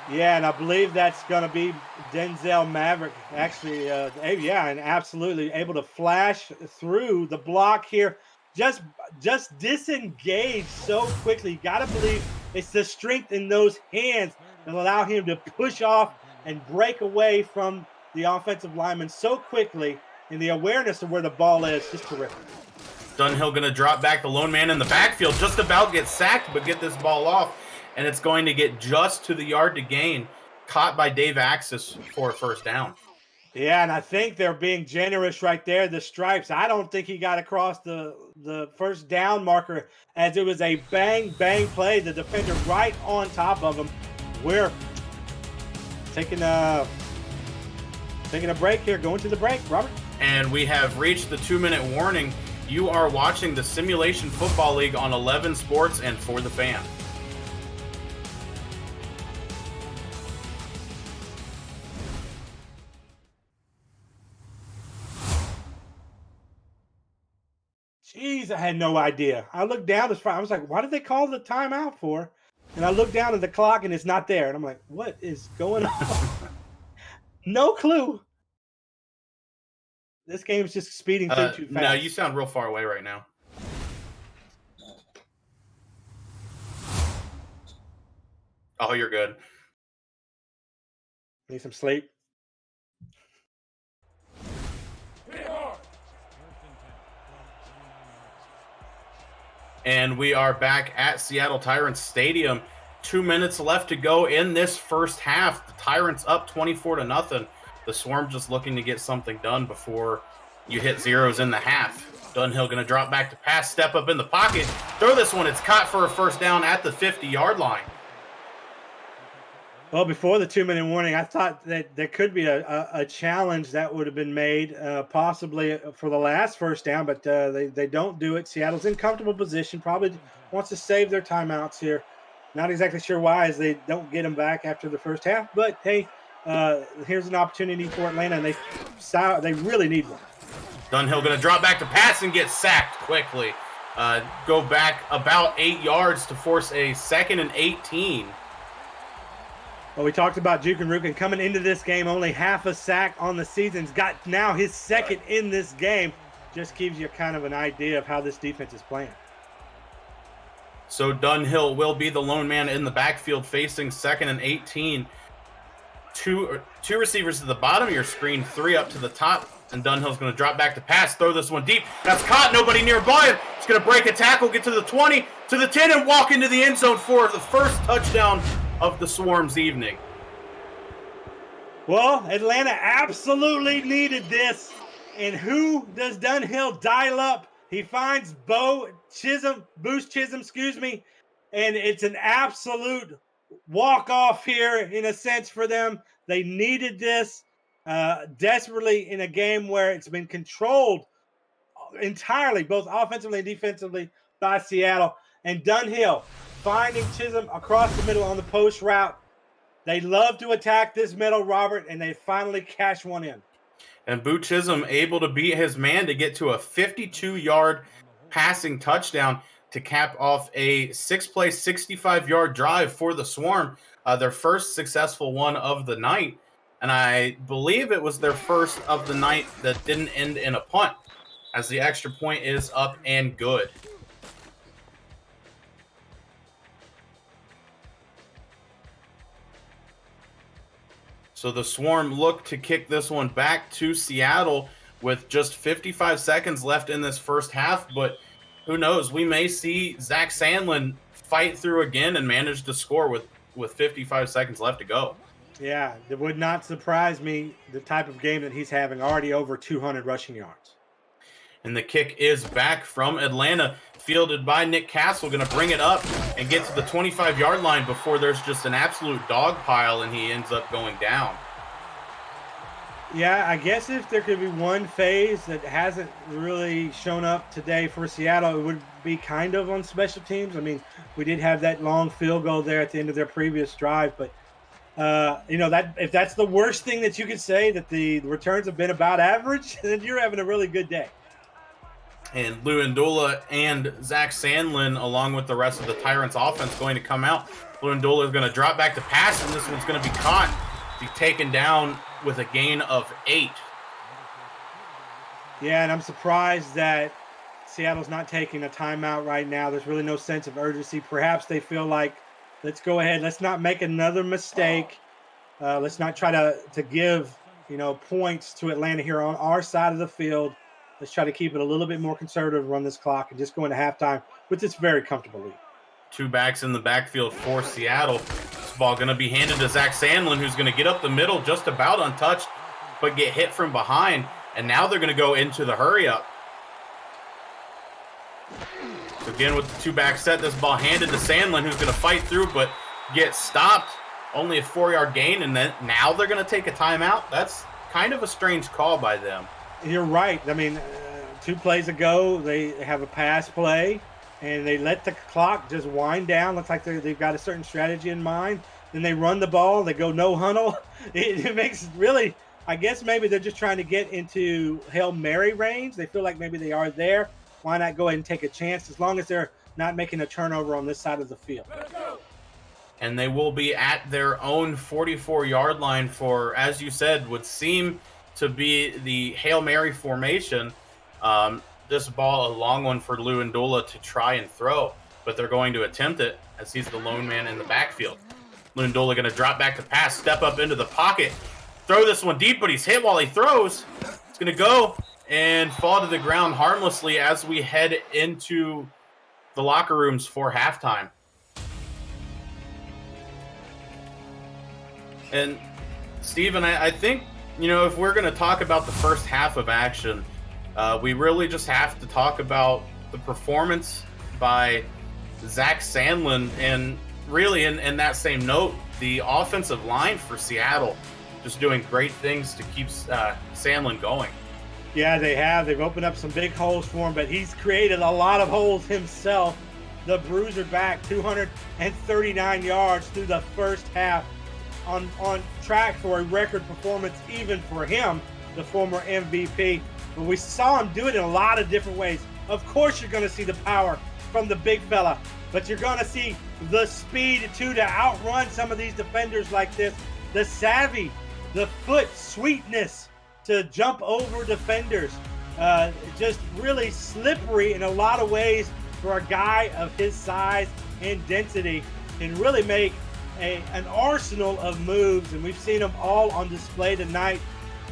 [SPEAKER 1] Yeah, and I believe that's going to be Denzel Maverick. Actually, and absolutely able to flash through the block here. Just disengaged so quickly. You got to believe it's the strength in those hands that allow him to push off and break away from the offensive lineman so quickly, and the awareness of where the ball is just terrific.
[SPEAKER 2] Dunhill going to drop back the lone man in the backfield, just about get sacked, but get this ball off, and it's going to get just to the yard to gain, caught by Dave Axis for a first down.
[SPEAKER 1] Yeah, and I think they're being generous right there. The stripes, I don't think he got across the first down marker, as it was a bang play. The defender right on top of him. We're taking a break here, going to the break, Robert.
[SPEAKER 2] And we have reached the 2-minute warning. You are watching the Simulation Football League on 11 Sports and For the Fan.
[SPEAKER 1] Jeez, I had no idea. I looked down as far. I was like, "Why did they call the timeout for?" And I looked down at the clock, and it's not there. And I'm like, "What is going on?" No clue. This game's just speeding through too fast.
[SPEAKER 2] No, you sound real far away right now. Oh, you're good.
[SPEAKER 1] Need some sleep.
[SPEAKER 2] And we are back at Seattle Tyrants Stadium. 2 minutes left to go in this first half. The Tyrants up 24-0. The Swarm just looking to get something done before you hit zeros in the half. Dunhill going to drop back to pass, step up in the pocket, throw this one. It's caught for a first down at the 50-yard line.
[SPEAKER 1] Well, before the 2-minute warning, I thought that there could be a challenge that would have been made, possibly for the last first down, but they don't do it. Seattle's in comfortable position, probably wants to save their timeouts here. Not exactly sure why, as they don't get them back after the first half, but hey, here's an opportunity for Atlanta, and they really need one.
[SPEAKER 2] Dunhill going to drop back to pass and get sacked quickly. Go back about 8 yards to force a 2nd and 18.
[SPEAKER 1] Well, we talked about Juke and Rukin coming into this game, only half a sack on the season. He's got now his 2nd in this game. Just gives you kind of an idea of how this defense is playing.
[SPEAKER 2] So Dunhill will be the lone man in the backfield facing 2nd and 18. Two receivers at the bottom of your screen, 3 up to the top. And Dunhill's going to drop back to pass, throw this one deep. That's caught, nobody nearby him. He's going to break a tackle, get to the 20, to the 10, and walk into the end zone for the first touchdown of the Swarm's evening.
[SPEAKER 1] Well, Atlanta absolutely needed this. And who does Dunhill dial up? He finds Boost Chisholm, and it's an absolute walk-off here in a sense for them. They needed this desperately in a game where it's been controlled entirely, both offensively and defensively, by Seattle. And Dunhill finding Chisholm across the middle on the post route. They love to attack this middle, Robert, and they finally cash one in.
[SPEAKER 2] And Boo Chisholm able to beat his man to get to a 52-yard passing touchdown to cap off a 6-play, 65-yard drive for the Swarm, their first successful one of the night. And I believe it was their first of the night that didn't end in a punt, as the extra point is up and good. So the Swarm look to kick this one back to Seattle with just 55 seconds left in this first half, but who knows? We may see Zach Sandlin fight through again and manage to score with 55 seconds left to go.
[SPEAKER 1] Yeah, it would not surprise me, the type of game that he's having, already over 200 rushing yards.
[SPEAKER 2] And the kick is back from Atlanta, fielded by Nick Castle, going to bring it up and get to the 25-yard line before there's just an absolute dog pile and he ends up going down.
[SPEAKER 1] Yeah, I guess if there could be one phase that hasn't really shown up today for Seattle, it would be kind of on special teams. I mean, we did have that long field goal there at the end of their previous drive, but that if that's the worst thing that you could say, that the returns have been about average, then you're having a really good day.
[SPEAKER 2] And Lewandula and Zach Sandlin, along with the rest of the Tyrants offense, going to come out. Lewandula is going to drop back to pass, and this one's going to be caught. He's taken down with a gain of 8.
[SPEAKER 1] Yeah, and I'm surprised that Seattle's not taking a timeout right now. There's really no sense of urgency. Perhaps they feel like, let's go ahead. Let's not make another mistake. Let's not try to give, points to Atlanta here on our side of the field. Let's try to keep it a little bit more conservative, run this clock, and just go into halftime with this very comfortable lead.
[SPEAKER 2] 2 backs in the backfield for Seattle. This ball going to be handed to Zach Sandlin, who's going to get up the middle just about untouched, but get hit from behind. And now they're going to go into the hurry-up. So again, with the 2-back set, this ball handed to Sandlin, who's going to fight through, but get stopped. Only a 4-yard gain, and then now they're going to take a timeout. That's kind of a strange call by them.
[SPEAKER 1] You're right. I mean, 2 plays ago, they have a pass play, and they let the clock just wind down. Looks like they've got a certain strategy in mind. Then they run the ball. They go no huddle. It makes really, I guess maybe they're just trying to get into Hail Mary range. They feel like maybe they are there. Why not go ahead and take a chance as long as they're not making a turnover on this side of the field.
[SPEAKER 2] And they will be at their own 44-yard line for, as you said, would seem to be the Hail Mary formation. This ball, a long one for Lewandula to try and throw, but they're going to attempt it as he's the lone man in the backfield. Lewandula going to drop back to pass, step up into the pocket, throw this one deep, but he's hit while he throws. It's going to go and fall to the ground harmlessly as we head into the locker rooms for halftime. And Steven, I think, if we're going to talk about the first half of action, we really just have to talk about the performance by Zach Sandlin, and really in that same note, the offensive line for Seattle just doing great things to keep Sandlin going.
[SPEAKER 1] Yeah, they have. They've opened up some big holes for him, but he's created a lot of holes himself. The Bruiser back 239 yards through the first half, on track for a record performance even for him, the former MVP. But we saw him do it in a lot of different ways. Of course, you're going to see the power from the big fella, but you're going to see the speed too to outrun some of these defenders like this, the savvy, the foot sweetness to jump over defenders. Just really slippery in a lot of ways for a guy of his size and density, and really make an arsenal of moves, and we've seen them all on display tonight.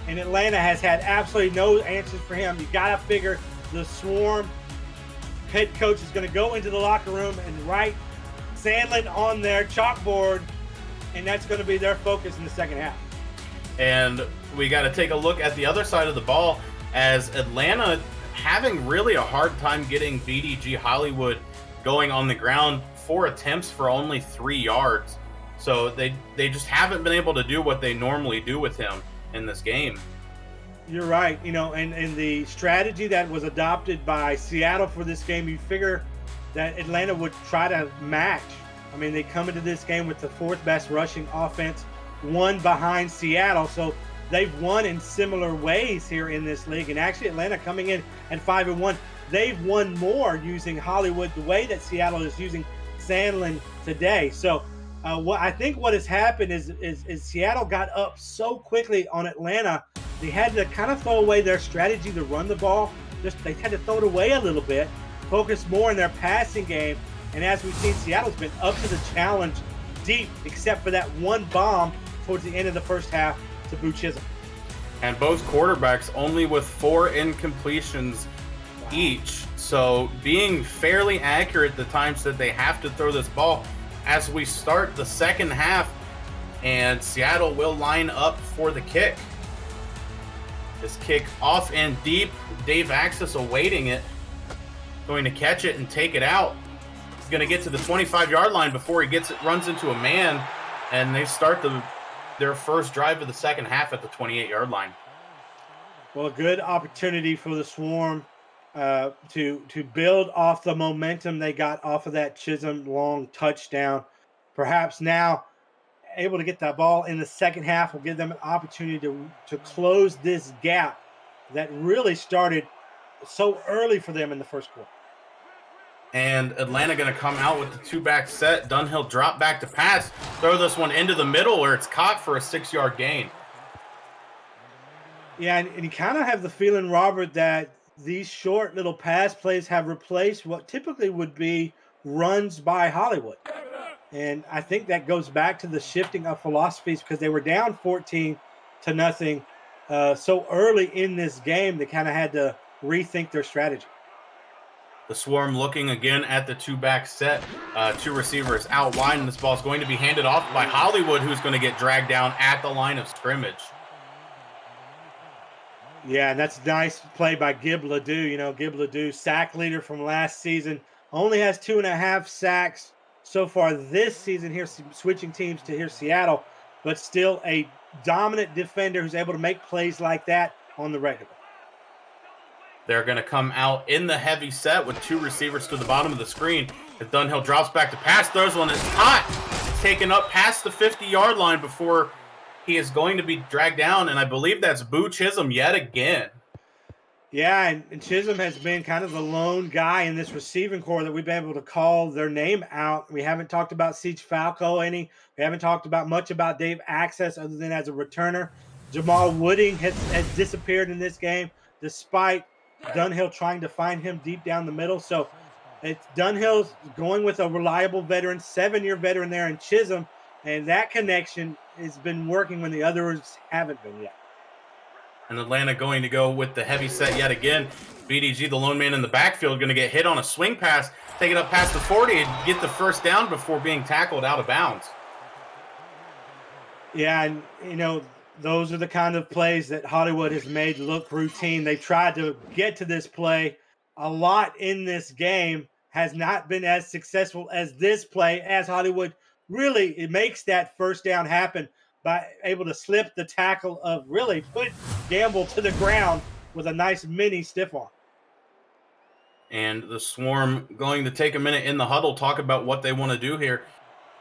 [SPEAKER 1] And Atlanta has had absolutely no answers for him. You got to figure the Swarm head coach is going to go into the locker room and write Sandlin on their chalkboard, and that's going to be their focus in the second half.
[SPEAKER 2] And we got to take a look at the other side of the ball, as Atlanta having really a hard time getting BDG Hollywood going on the ground. 4 attempts for only 3 yards. So they just haven't been able to do what they normally do with him in this game.
[SPEAKER 1] You're right. And the strategy that was adopted by Seattle for this game, you figure that Atlanta would try to match. I mean, they come into this game with the 4th best rushing offense, one behind Seattle. So they've won in similar ways here in this league. And actually, Atlanta coming in at 5-1, they've won more using Hollywood the way that Seattle is using Sandlin today. So what I think what has happened is Seattle got up so quickly on Atlanta, they had to kind of throw away their strategy to run the ball. They had to throw it away a little bit, focus more on their passing game. And as we've seen, Seattle's been up to the challenge deep, except for that one bomb towards the end of the first half to Boo Chisholm.
[SPEAKER 2] And both quarterbacks only with 4 incompletions each. So being fairly accurate the times that they have to throw this ball as we start the second half. And Seattle will line up for the kick. This kick off and deep. Dave Axis awaiting it. Going to catch it and take it out. He's going to get to the 25-yard line before he runs into a man. And they start their first drive of the second half at the 28-yard line.
[SPEAKER 1] Well, a good opportunity for the Swarm to build off the momentum they got off of that Chisholm long touchdown. Perhaps now able to get that ball in the second half will give them an opportunity to close this gap that really started so early for them in the first quarter.
[SPEAKER 2] And Atlanta going to come out with the 2-back set. Dunhill drop back to pass. Throw this one into the middle where it's caught for a 6-yard gain.
[SPEAKER 1] Yeah, and you kind of have the feeling, Robert, that these short little pass plays have replaced what typically would be runs by Hollywood. And I think that goes back to the shifting of philosophies because they were down 14-0 so early in this game. They kind of had to rethink their strategy.
[SPEAKER 2] The Swarm looking again at the 2-back set. 2 receivers out wide, and this ball is going to be handed off by Hollywood, who's going to get dragged down at the line of scrimmage.
[SPEAKER 1] Yeah, and that's a nice play by Gib Ledoux. You know, Gib Ledoux, sack leader from last season, only has 2.5 sacks so far this season here, switching teams to here Seattle, but still a dominant defender who's able to make plays like that on the regular.
[SPEAKER 2] They're going to come out in the heavy set with 2 receivers to the bottom of the screen. As Dunhill drops back to pass, throws one that's caught. It's taken up past the 50-yard line before he is going to be dragged down, and I believe that's Boo Chisholm yet again.
[SPEAKER 1] Yeah, and Chisholm has been kind of the lone guy in this receiving core that we've been able to call their name out. We haven't talked about Siege Falco any. We haven't talked much about Dave Access other than as a returner. Jamal Wooding has disappeared in this game despite Dunhill trying to find him deep down the middle. So it's Dunhill's going with a reliable veteran, 7-year veteran there in Chisholm, and that connection has been working when the others haven't been yet.
[SPEAKER 2] And Atlanta going to go with the heavy set yet again. BDG, the lone man in the backfield, going to get hit on a swing pass, take it up past the 40 and get the first down before being tackled out of bounds.
[SPEAKER 1] Yeah, and, you know, those are the kind of plays that Hollywood has made look routine. They've tried to get to this play a lot in this game, has not been as successful as this play, as Hollywood really it makes that first down happen by able to slip the tackle of really put Gamble to the ground with a nice mini stiff arm.
[SPEAKER 2] And the Swarm going to take a minute in the huddle, talk about what they want to do here.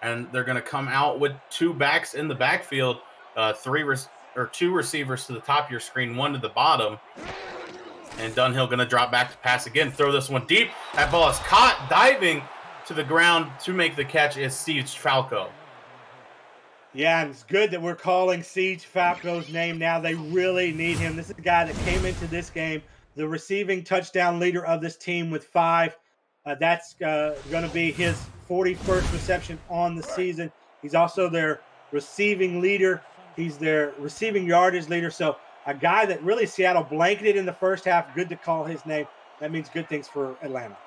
[SPEAKER 2] And they're going to come out with 2 backs in the backfield, 2 receivers to the top of your screen, 1 to the bottom. And Dunhill going to drop back to pass again, throw this one deep. That ball is caught, diving to the ground to make the catch is Siege Falco.
[SPEAKER 1] Yeah, and it's good that we're calling Siege Falco's name now. They really need him. This is a guy that came into this game, the receiving touchdown leader of this team with 5. That's going to be his 41st reception on the season. He's also their receiving leader. He's their receiving yardage leader. So a guy that really Seattle blanketed in the first half. Good to call his name. That means good things for Atlanta.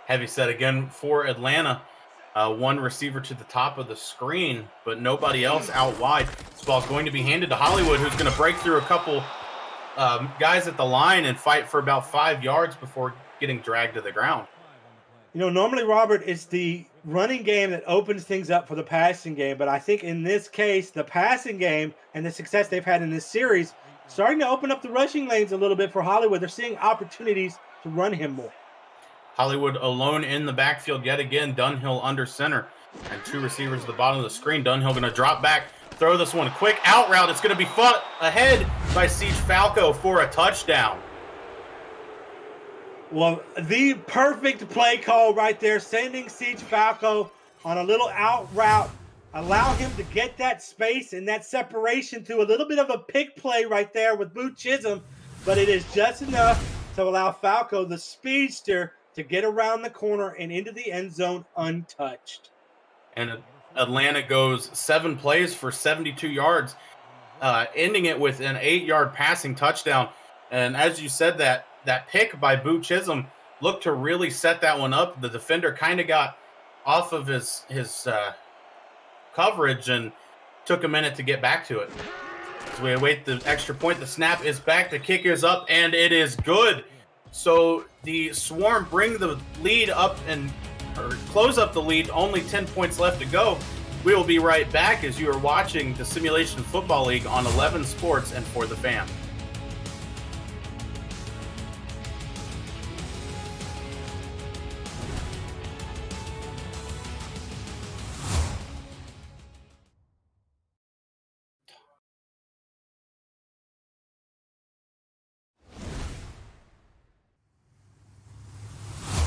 [SPEAKER 2] Heavy set again for Atlanta. 1 receiver to the top of the screen, but nobody else out wide. This ball's going to be handed to Hollywood, who's going to break through a couple guys at the line and fight for about 5 yards before getting dragged to the ground.
[SPEAKER 1] You know, normally, Robert, it's the running game that opens things up for the passing game, but I think in this case, the passing game and the success they've had in this series starting to open up the rushing lanes a little bit for Hollywood. They're seeing opportunities to run him more.
[SPEAKER 2] Hollywood alone in the backfield yet again. Dunhill under center. And 2 receivers at the bottom of the screen. Dunhill going to drop back, throw this one. Quick out route. It's going to be fought ahead by Siege Falco for a touchdown.
[SPEAKER 1] Well, the perfect play call right there, sending Siege Falco on a little out route. Allow him to get that space and that separation to a little bit of a pick play right there with Boo Chisholm, but it is just enough to allow Falco, the speedster, to get around the corner and into the end zone untouched.
[SPEAKER 2] And Atlanta goes 7 plays for 72 yards, ending it with an 8-yard passing touchdown. And as you said, that pick by Boo Chisholm looked to really set that one up. The defender kind of got off of his coverage and took a minute to get back to it. So we await the extra point. The snap is back. The kick is up, and it is good. So the Swarm bring the lead up or close up the lead. Only 10 points left to go. We will be right back as you are watching the Simulation Football League on 11 Sports and For the Fan.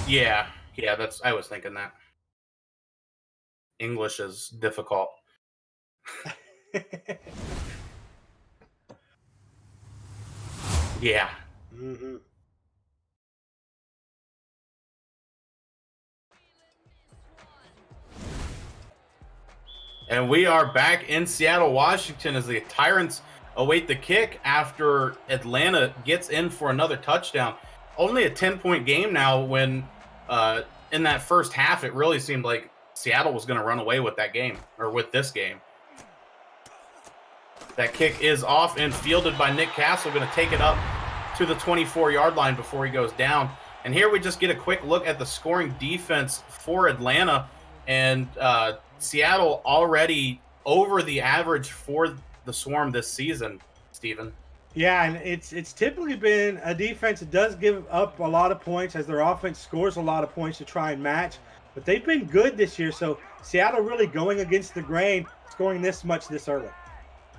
[SPEAKER 2] Yeah, I was thinking that. English is difficult. Yeah.
[SPEAKER 1] Mm-hmm.
[SPEAKER 2] And we are back in Seattle, Washington as the Tyrants await the kick after Atlanta gets in for another touchdown. Only a 10-point game now when in that first half it really seemed like Seattle was going to run away with that game, or with this game. That kick is off and fielded by Nick Castle, going to take it up to the 24-yard line before he goes down. And here we just get a quick look at the scoring defense for Atlanta. And Seattle already over the average for the Swarm this season, Steven.
[SPEAKER 1] Yeah, and it's typically been a defense that does give up a lot of points as their offense scores a lot of points to try and match. But they've been good this year, so Seattle really going against the grain, scoring this much this early.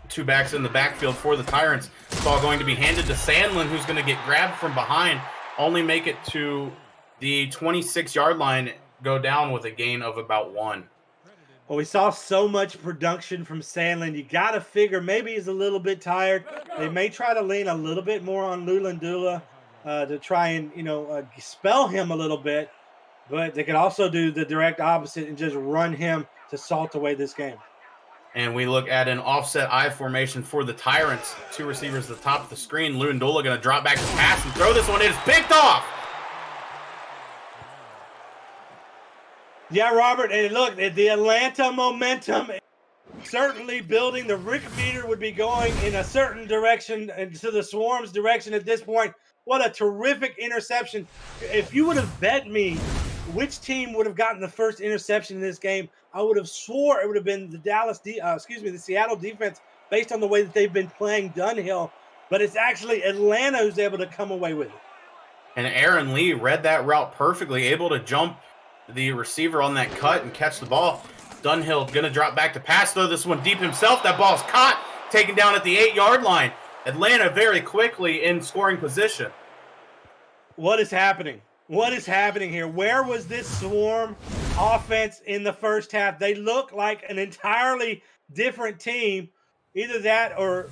[SPEAKER 2] 2 backs in the backfield for the Tyrants. It's all going to be handed to Sandlin, who's going to get grabbed from behind, only make it to the 26-yard line, go down with a gain of about 1.
[SPEAKER 1] Well, we saw so much production from Sandlin. You got to figure maybe he's a little bit tired. They may try to lean a little bit more on Lulendula to try and, spell him a little bit. But they could also do the direct opposite and just run him to salt away this game.
[SPEAKER 2] And we look at an offset I formation for the Tyrants. 2 receivers at the top of the screen. Lulendula going to drop back to pass and throw this one. It is picked off.
[SPEAKER 1] Yeah, Robert, and look, the Atlanta momentum certainly building. The Rick meter would be going in a certain direction, and to the Swarm's direction at this point. What a terrific interception. If you would have bet me which team would have gotten the first interception in this game, I would have swore it would have been the Seattle defense based on the way that they've been playing Dunhill. But it's actually Atlanta who's able to come away with it.
[SPEAKER 2] And Aaron Lee read that route perfectly, able to jump the receiver on that cut and catch the ball. Dunhill going to drop back to pass, throw this one deep himself. That ball's caught, taken down at the 8-yard line. Atlanta very quickly in scoring position.
[SPEAKER 1] What is happening? What is happening here? Where was this Swarm offense in the first half? They look like an entirely different team. Either that or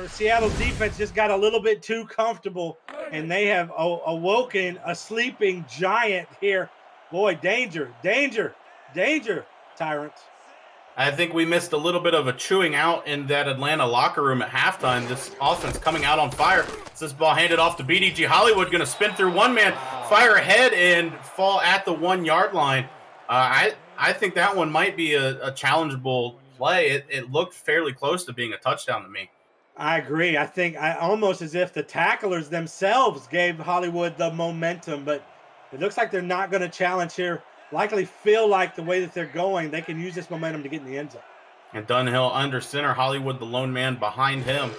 [SPEAKER 1] Seattle's defense just got a little bit too comfortable, and they have awoken a sleeping giant here. Boy, danger, Tyrants.
[SPEAKER 2] I think we missed a little bit of a chewing out in that Atlanta locker room at halftime. This offense coming out on fire. This ball handed off to BDG Hollywood, going to spin through one man, fire ahead, and fall at the 1-yard line. I think that one might be a challengeable play. It looked fairly close to being a touchdown to me.
[SPEAKER 1] I agree. I think almost as if the tacklers themselves gave Hollywood the momentum, but it looks like they're not going to challenge here. Likely feel like the way that they're going, they can use this momentum to get in the end zone.
[SPEAKER 2] And Dunhill under center, Hollywood the lone man behind him.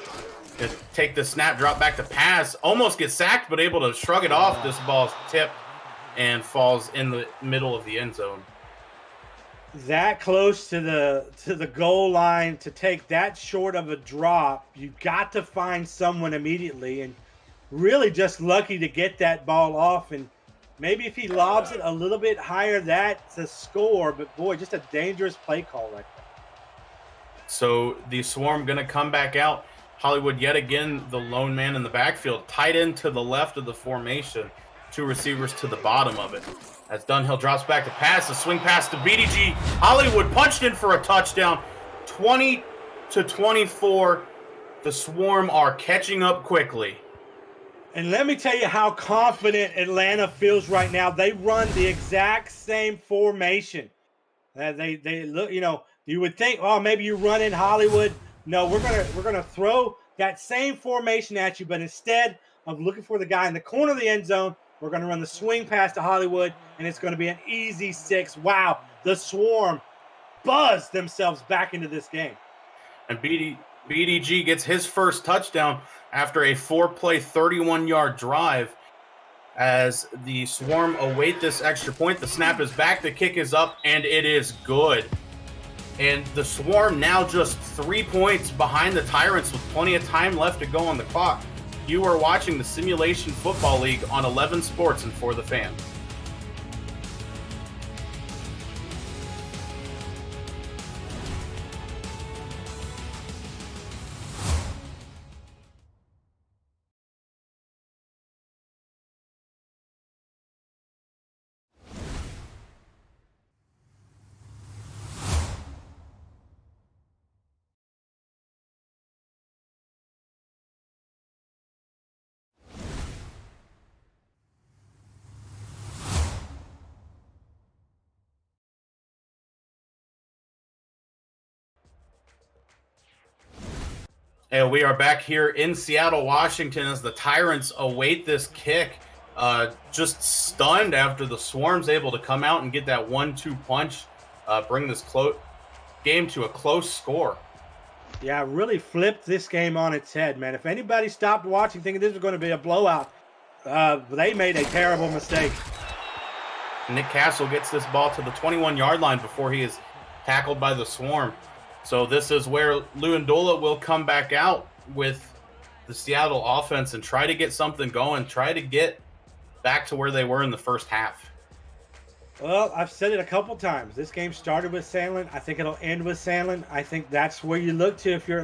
[SPEAKER 2] Take the snap, drop back to pass, almost gets sacked, but able to shrug it off. This ball's tipped and falls in the middle of the end zone.
[SPEAKER 1] That close to the goal line, to take that short of a drop, you've got to find someone immediately, and really just lucky to get that ball off. And maybe if he lobs it a little bit higher, that's a score. But boy, just a dangerous play call right there.
[SPEAKER 2] So the Swarm going to come back out. Hollywood yet again, the lone man in the backfield, tight end to the left of the formation. 2 receivers to the bottom of it. As Dunhill drops back to pass, a swing pass to BDG. Hollywood punched in for a touchdown. 20-24. The Swarm are catching up quickly.
[SPEAKER 1] And let me tell you how confident Atlanta feels right now. They run the exact same formation. They look, you would think, oh, maybe you run in Hollywood. No, we're gonna throw that same formation at you, but instead of looking for the guy in the corner of the end zone, we're gonna run the swing pass to Hollywood, and it's gonna be an easy 6. Wow, the Swarm buzzed themselves back into this game.
[SPEAKER 2] And BDG gets his first touchdown after a 4-play, 31-yard drive. As the Swarm await this extra point, the snap is back, the kick is up, and it is good. And the Swarm now just 3 points behind the Tyrants with plenty of time left to go on the clock. You are watching the Simulation Football League on 11 Sports and For the Fan. And we are back here in Seattle, Washington, as the Tyrants await this kick. Just stunned after the Swarm's able to come out and get that 1-2 punch, bring this game to a close score.
[SPEAKER 1] Yeah, really flipped this game on its head, man. If anybody stopped watching thinking this was going to be a blowout, they made a terrible mistake.
[SPEAKER 2] Nick Castle gets this ball to the 21-yard line before he is tackled by the Swarm. So this is where Luandola will come back out with the Seattle offense and try to get something going, try to get back to where they were in the first half.
[SPEAKER 1] Well, I've said it a couple times. This game started with Sandlin. I think it'll end with Sandlin. I think that's where you look to if you're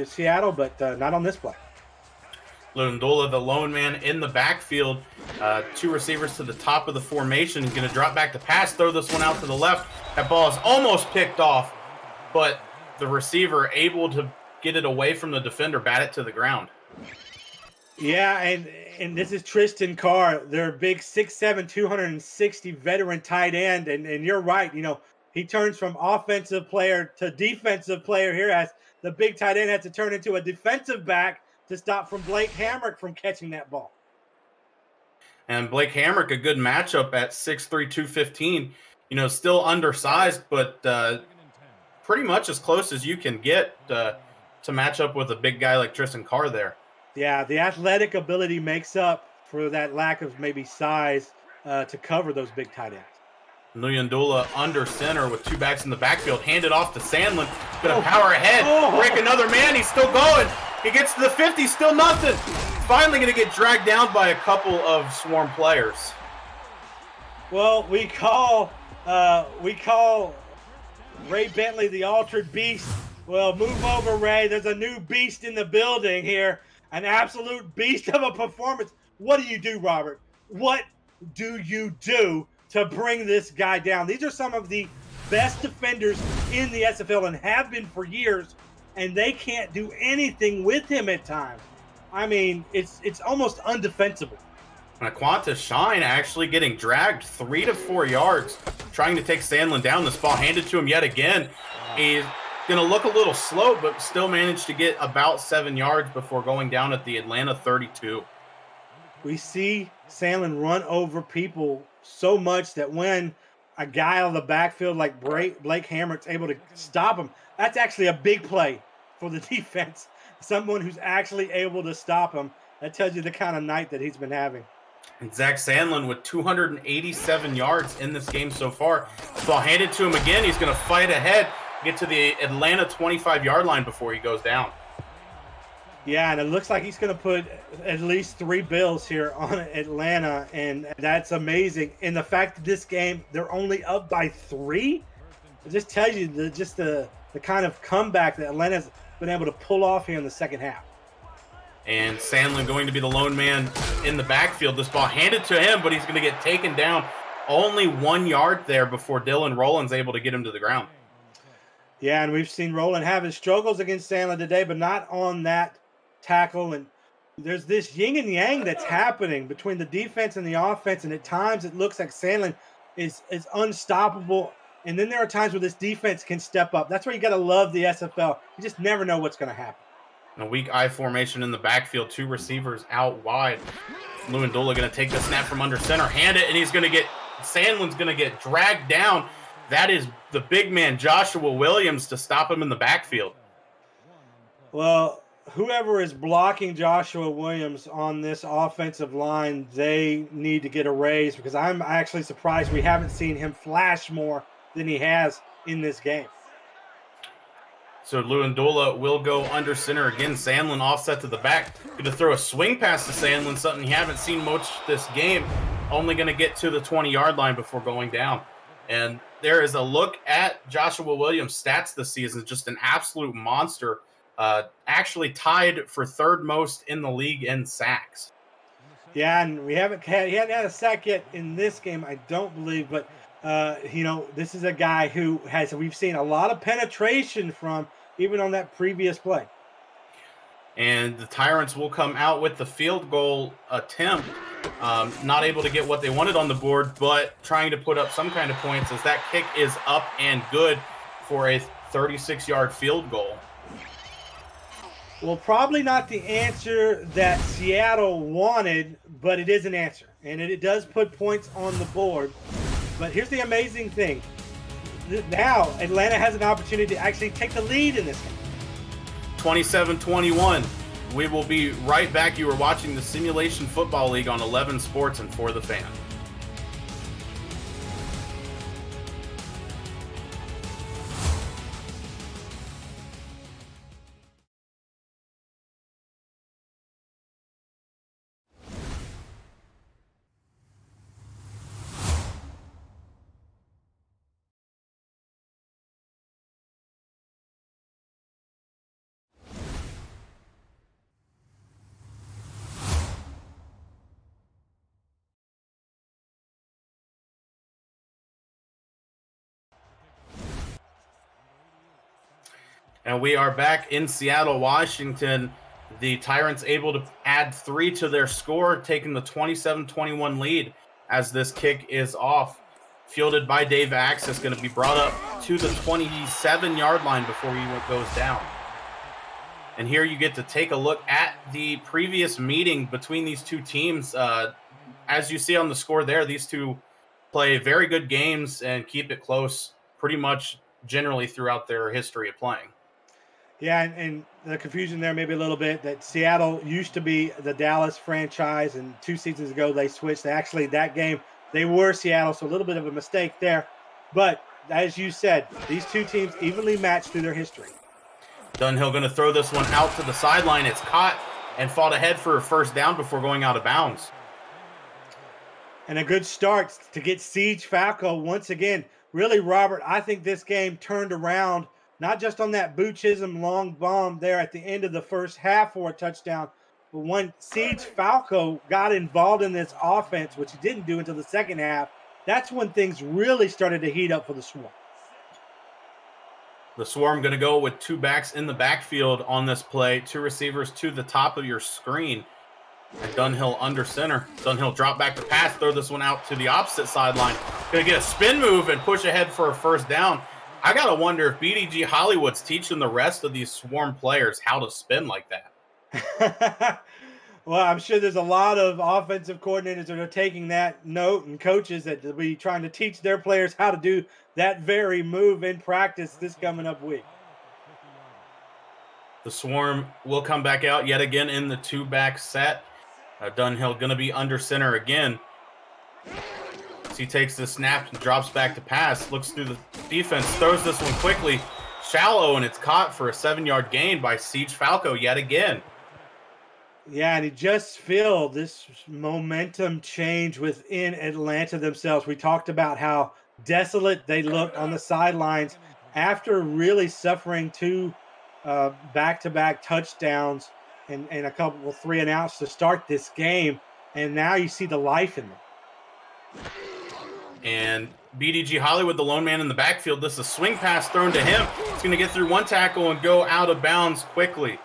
[SPEAKER 1] Seattle, but not on this play.
[SPEAKER 2] Luandola, the lone man in the backfield, 2 receivers to the top of the formation. He's going to drop back to pass, throw this one out to the left. That ball is almost picked off, but the receiver able to get it away from the defender, bat it to the ground.
[SPEAKER 1] Yeah, and this is Tristan Carr, their big 6'7", 260 veteran tight end. And you're right, he turns from offensive player to defensive player here as the big tight end has to turn into a defensive back to stop from Blake Hamrick from catching that ball.
[SPEAKER 2] And Blake Hamrick, a good matchup at 6'3", 215. Still undersized, but pretty much as close as you can get to match up with a big guy like Tristan Carr there.
[SPEAKER 1] Yeah, the athletic ability makes up for that lack of maybe size to cover those big tight ends.
[SPEAKER 2] Luandola under center with 2 backs in the backfield, handed off to Sandlin. Gonna power ahead, break another man. He's still going. He gets to the 50, still nothing. Finally gonna get dragged down by a couple of Swarm players.
[SPEAKER 1] Well, we call Ray Bentley the altered beast. Well, move over, Ray. There's a new beast in the building here. An absolute beast of a performance. What do you do, Robert? What do you do to bring this guy down? These are some of the best defenders in the SFL and have been for years, and they can't do anything with him at times. I mean, it's almost undefensible.
[SPEAKER 2] Aquanta Shine actually getting dragged 3 to 4 yards, trying to take Sandlin down. This ball handed to him yet again. He's going to look a little slow, but still managed to get about 7 yards before going down at the Atlanta 32.
[SPEAKER 1] We see Sandlin run over people so much that when a guy out of the backfield like Blake Hamrick's able to stop him, that's actually a big play for the defense. Someone who's actually able to stop him. That tells you the kind of night that he's been having.
[SPEAKER 2] And Zach Sandlin with 287 yards in this game so far. Ball handed to him again. He's going to fight ahead, get to the Atlanta 25-yard line before he goes down.
[SPEAKER 1] Yeah, and it looks like he's going to put at least 3 bills here on Atlanta, and that's amazing. And the fact that this game, they're only up by 3, it just tells you the kind of comeback that Atlanta's been able to pull off here in the second half.
[SPEAKER 2] And Sandlin going to be the lone man in the backfield. This ball handed to him, but he's going to get taken down. Only 1 yard there before Dylan Rowland's able to get him to the ground.
[SPEAKER 1] Yeah, and we've seen Rowland have his struggles against Sandlin today, but not on that tackle. And there's this yin and yang that's happening between the defense and the offense, and at times it looks like Sandlin is unstoppable. And then there are times where this defense can step up. That's where you got to love the SFL. You just never know what's going to happen.
[SPEAKER 2] A weak I formation in the backfield, 2 receivers out wide. Lewandula going to take the snap from under center, hand it, and Sandlin's going to get dragged down. That is the big man, Joshua Williams, to stop him in the backfield.
[SPEAKER 1] Well, whoever is blocking Joshua Williams on this offensive line, they need to get a raise, because I'm actually surprised we haven't seen him flash more than he has in this game.
[SPEAKER 2] So Lewandula will go under center again. Sandlin offset to the back. Going to throw a swing pass to Sandlin, something you haven't seen much this game. Only going to get to the 20-yard line before going down. And there is a look at Joshua Williams' stats this season. Just an absolute monster. Actually tied for 3rd most in the league in sacks.
[SPEAKER 1] Yeah, and he hadn't had a sack yet in this game, I don't believe. But, this is a guy who we've seen a lot of penetration from, even on that previous play.
[SPEAKER 2] And the Tyrants will come out with the field goal attempt. Not able to get what they wanted on the board, but trying to put up some kind of points, as that kick is up and good for a 36-yard field goal.
[SPEAKER 1] Well, probably not the answer that Seattle wanted, but it is an answer. And it does put points on the board. But here's the amazing thing. Now, Atlanta has an opportunity to actually take the lead in this game.
[SPEAKER 2] 27-21. We will be right back. You are watching the Simulation Football League on 11 Sports and For the Fan. And we are back in Seattle, Washington. The Tyrants able to add 3 to their score, taking the 27-21 lead as this kick is off. Fielded by Dave Axis, going to be brought up to the 27-yard line before he goes down. And here you get to take a look at the previous meeting between these two teams. As you see on the score there, these two play very good games and keep it close pretty much generally throughout their history of playing.
[SPEAKER 1] Yeah, and the confusion there maybe a little bit that Seattle used to be the Dallas franchise, and 2 seasons ago they switched. Actually, that game, they were Seattle, so a little bit of a mistake there. But as you said, these two teams evenly matched through their history.
[SPEAKER 2] Dunhill going to throw this one out to the sideline. It's caught and fought ahead for a first down before going out of bounds.
[SPEAKER 1] And a good start to get Siege Falco once again. Really, Robert, I think this game turned around, not just on that Boo Chisholm long bomb there at the end of the first half for a touchdown, but when Siege Falco got involved in this offense, which he didn't do until the second half, that's when things really started to heat up for the Swarm.
[SPEAKER 2] The Swarm going to go with 2 backs in the backfield on this play, 2 receivers to the top of your screen. And Dunhill under center. Dunhill drop back to pass, throw this one out to the opposite sideline. Going to get a spin move and push ahead for a first down. I got to wonder if BDG Hollywood's teaching the rest of these Swarm players how to spin like that.
[SPEAKER 1] Well, I'm sure there's a lot of offensive coordinators that are taking that note, and coaches that will be trying to teach their players how to do that very move in practice this coming up week.
[SPEAKER 2] The Swarm will come back out yet again in the 2-back set. Dunhill going to be under center again. As he takes the snap and drops back to pass, looks through the defense, throws this one quickly, shallow, and it's caught for a 7-yard gain by Siege Falco yet again.
[SPEAKER 1] Yeah, and he just feel this momentum change within Atlanta themselves. We talked about how desolate they looked on the sidelines after really suffering 2 back-to-back touchdowns. and a couple 3-and-outs to start this game, and now you see the life in them.
[SPEAKER 2] And BDG Hollywood, the lone man in the backfield, this is a swing pass thrown to him. He's going to get through one tackle and go out of bounds quickly.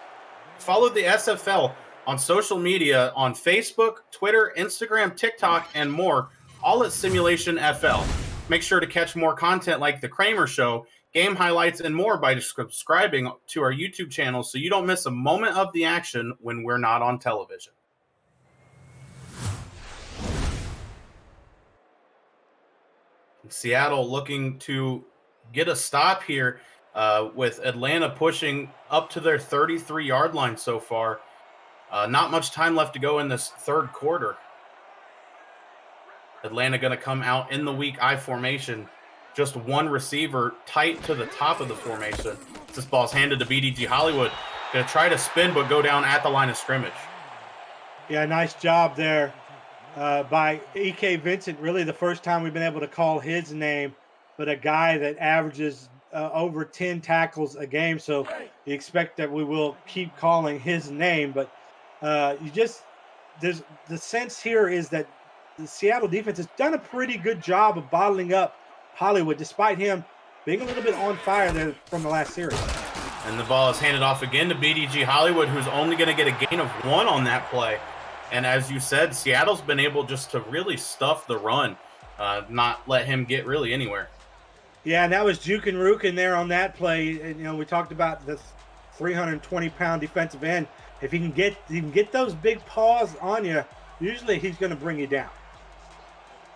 [SPEAKER 2] Follow the SFL on social media on Facebook, Twitter, Instagram, TikTok, and more, all at Simulation FL. Make sure to catch more content like The Kramer Show, game highlights, and more by subscribing to our YouTube channel so you don't miss a moment of the action when we're not on television. Seattle looking to get a stop here with Atlanta pushing up to their 33-yard line so far. Not much time left to go in this third quarter. Atlanta going to come out in the weak I formation. Just one receiver tight to the top of the formation. This ball's handed to BDG Hollywood. Going to try to spin but go down at the line of scrimmage.
[SPEAKER 1] Yeah, nice job there by E.K. Vincent. Really the first time we've been able to call his name, but a guy that averages over 10 tackles a game. So you expect that we will keep calling his name, but there's the sense here is that the Seattle defense has done a pretty good job of bottling up Hollywood, despite him being a little bit on fire there from the last series.
[SPEAKER 2] And the ball is handed off again to BDG Hollywood, who's only going to get a gain of 1 on that play. And as you said, Seattle's been able just to really stuff the run, not let him get really anywhere.
[SPEAKER 1] Yeah, and that was Juke and Rook in there on that play. And, we talked about the 320-pound defensive end. If he can get those big paws on you, usually he's going to bring you down.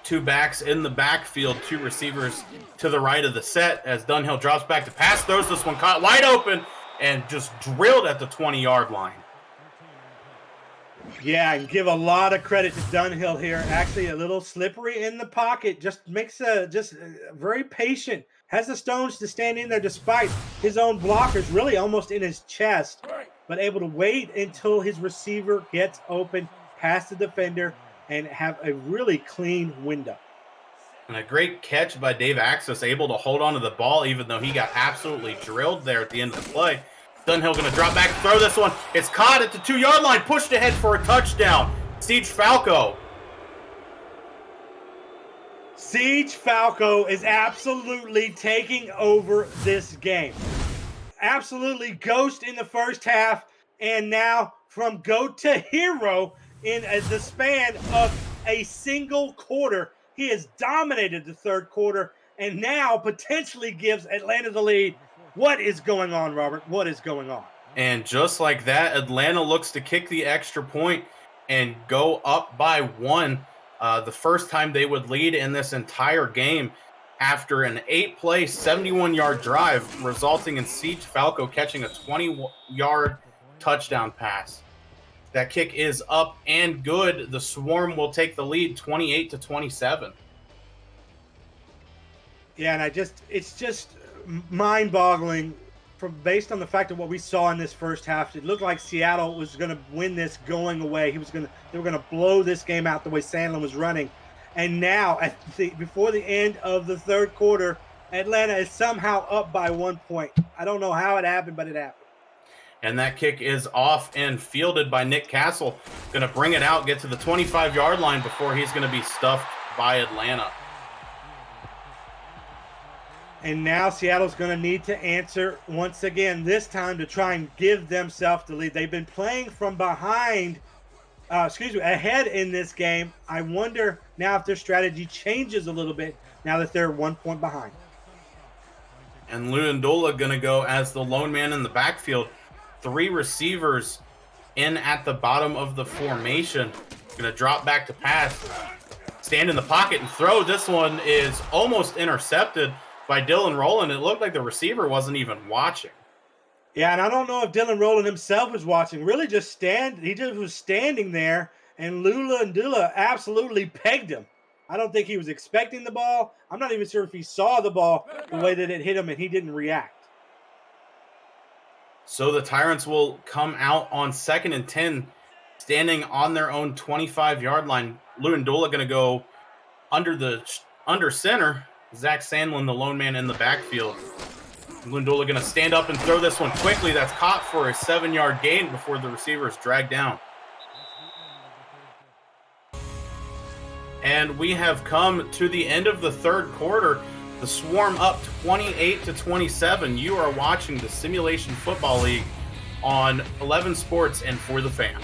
[SPEAKER 2] 2 backs in the backfield, 2 receivers to the right of the set as Dunhill drops back to pass, throws this one caught wide open and just drilled at the 20-yard line.
[SPEAKER 1] Yeah, and give a lot of credit to Dunhill here. Actually, a little slippery in the pocket, just very patient. Has the stones to stand in there despite his own blockers really almost in his chest, but able to wait until his receiver gets open, past the defender, and have a really clean window.
[SPEAKER 2] And a great catch by Dave Axis, able to hold on to the ball even though he got absolutely drilled there at the end of the play. Dunhill going to drop back, throw this one. It's caught at the 2-yard line, pushed ahead for a touchdown. Siege Falco.
[SPEAKER 1] Siege Falco is absolutely taking over this game. Absolutely ghost in the first half, and now from goat to hero in the span of a single quarter. He has dominated the third quarter and now potentially gives Atlanta the lead. What is going on, Robert? What is going on?
[SPEAKER 2] And just like that, Atlanta looks to kick the extra point and go up by 1. The first time they would lead in this entire game after an 8-play, 71-yard drive, resulting in Siege Falco catching a 20-yard touchdown pass. That kick is up and good. The Swarm will take the lead 28-27.
[SPEAKER 1] Yeah, and it's just mind-boggling based on the fact of what we saw in this first half. It looked like Seattle was going to win this going away. They were going to blow this game out the way Sandlin was running. And now, before the end of the third quarter, Atlanta is somehow up by 1 point. I don't know how it happened, but it happened.
[SPEAKER 2] And that kick is off and fielded by Nick Castle. Going to bring it out, get to the 25-yard line before he's going to be stuffed by Atlanta.
[SPEAKER 1] And now Seattle's going to need to answer once again, this time to try and give themselves the lead. They've been playing from ahead in this game. I wonder now if their strategy changes a little bit now that they're 1 point behind.
[SPEAKER 2] And Luyandula going to go as the lone man in the backfield. 3 receivers in at the bottom of the formation. Going to drop back to pass, stand in the pocket and throw. This one is almost intercepted by Dylan Rowland. It looked like the receiver wasn't even watching.
[SPEAKER 1] Yeah, and I don't know if Dylan Rowland himself was watching. Really he just was standing there, and Luyandula absolutely pegged him. I don't think he was expecting the ball. I'm not even sure if he saw the ball the way that it hit him, and he didn't react.
[SPEAKER 2] So the Tyrants will come out on 2nd and 10, standing on their own 25-yard line. Luyandula going to go under center. Zach Sandlin, the lone man in the backfield. Lundula going to stand up and throw this one quickly. That's caught for a 7-yard gain before the receiver is dragged down. And we have come to the end of the third quarter. The Swarm up 28-27. You are watching the Simulation Football League on 11 Sports and For the Fan.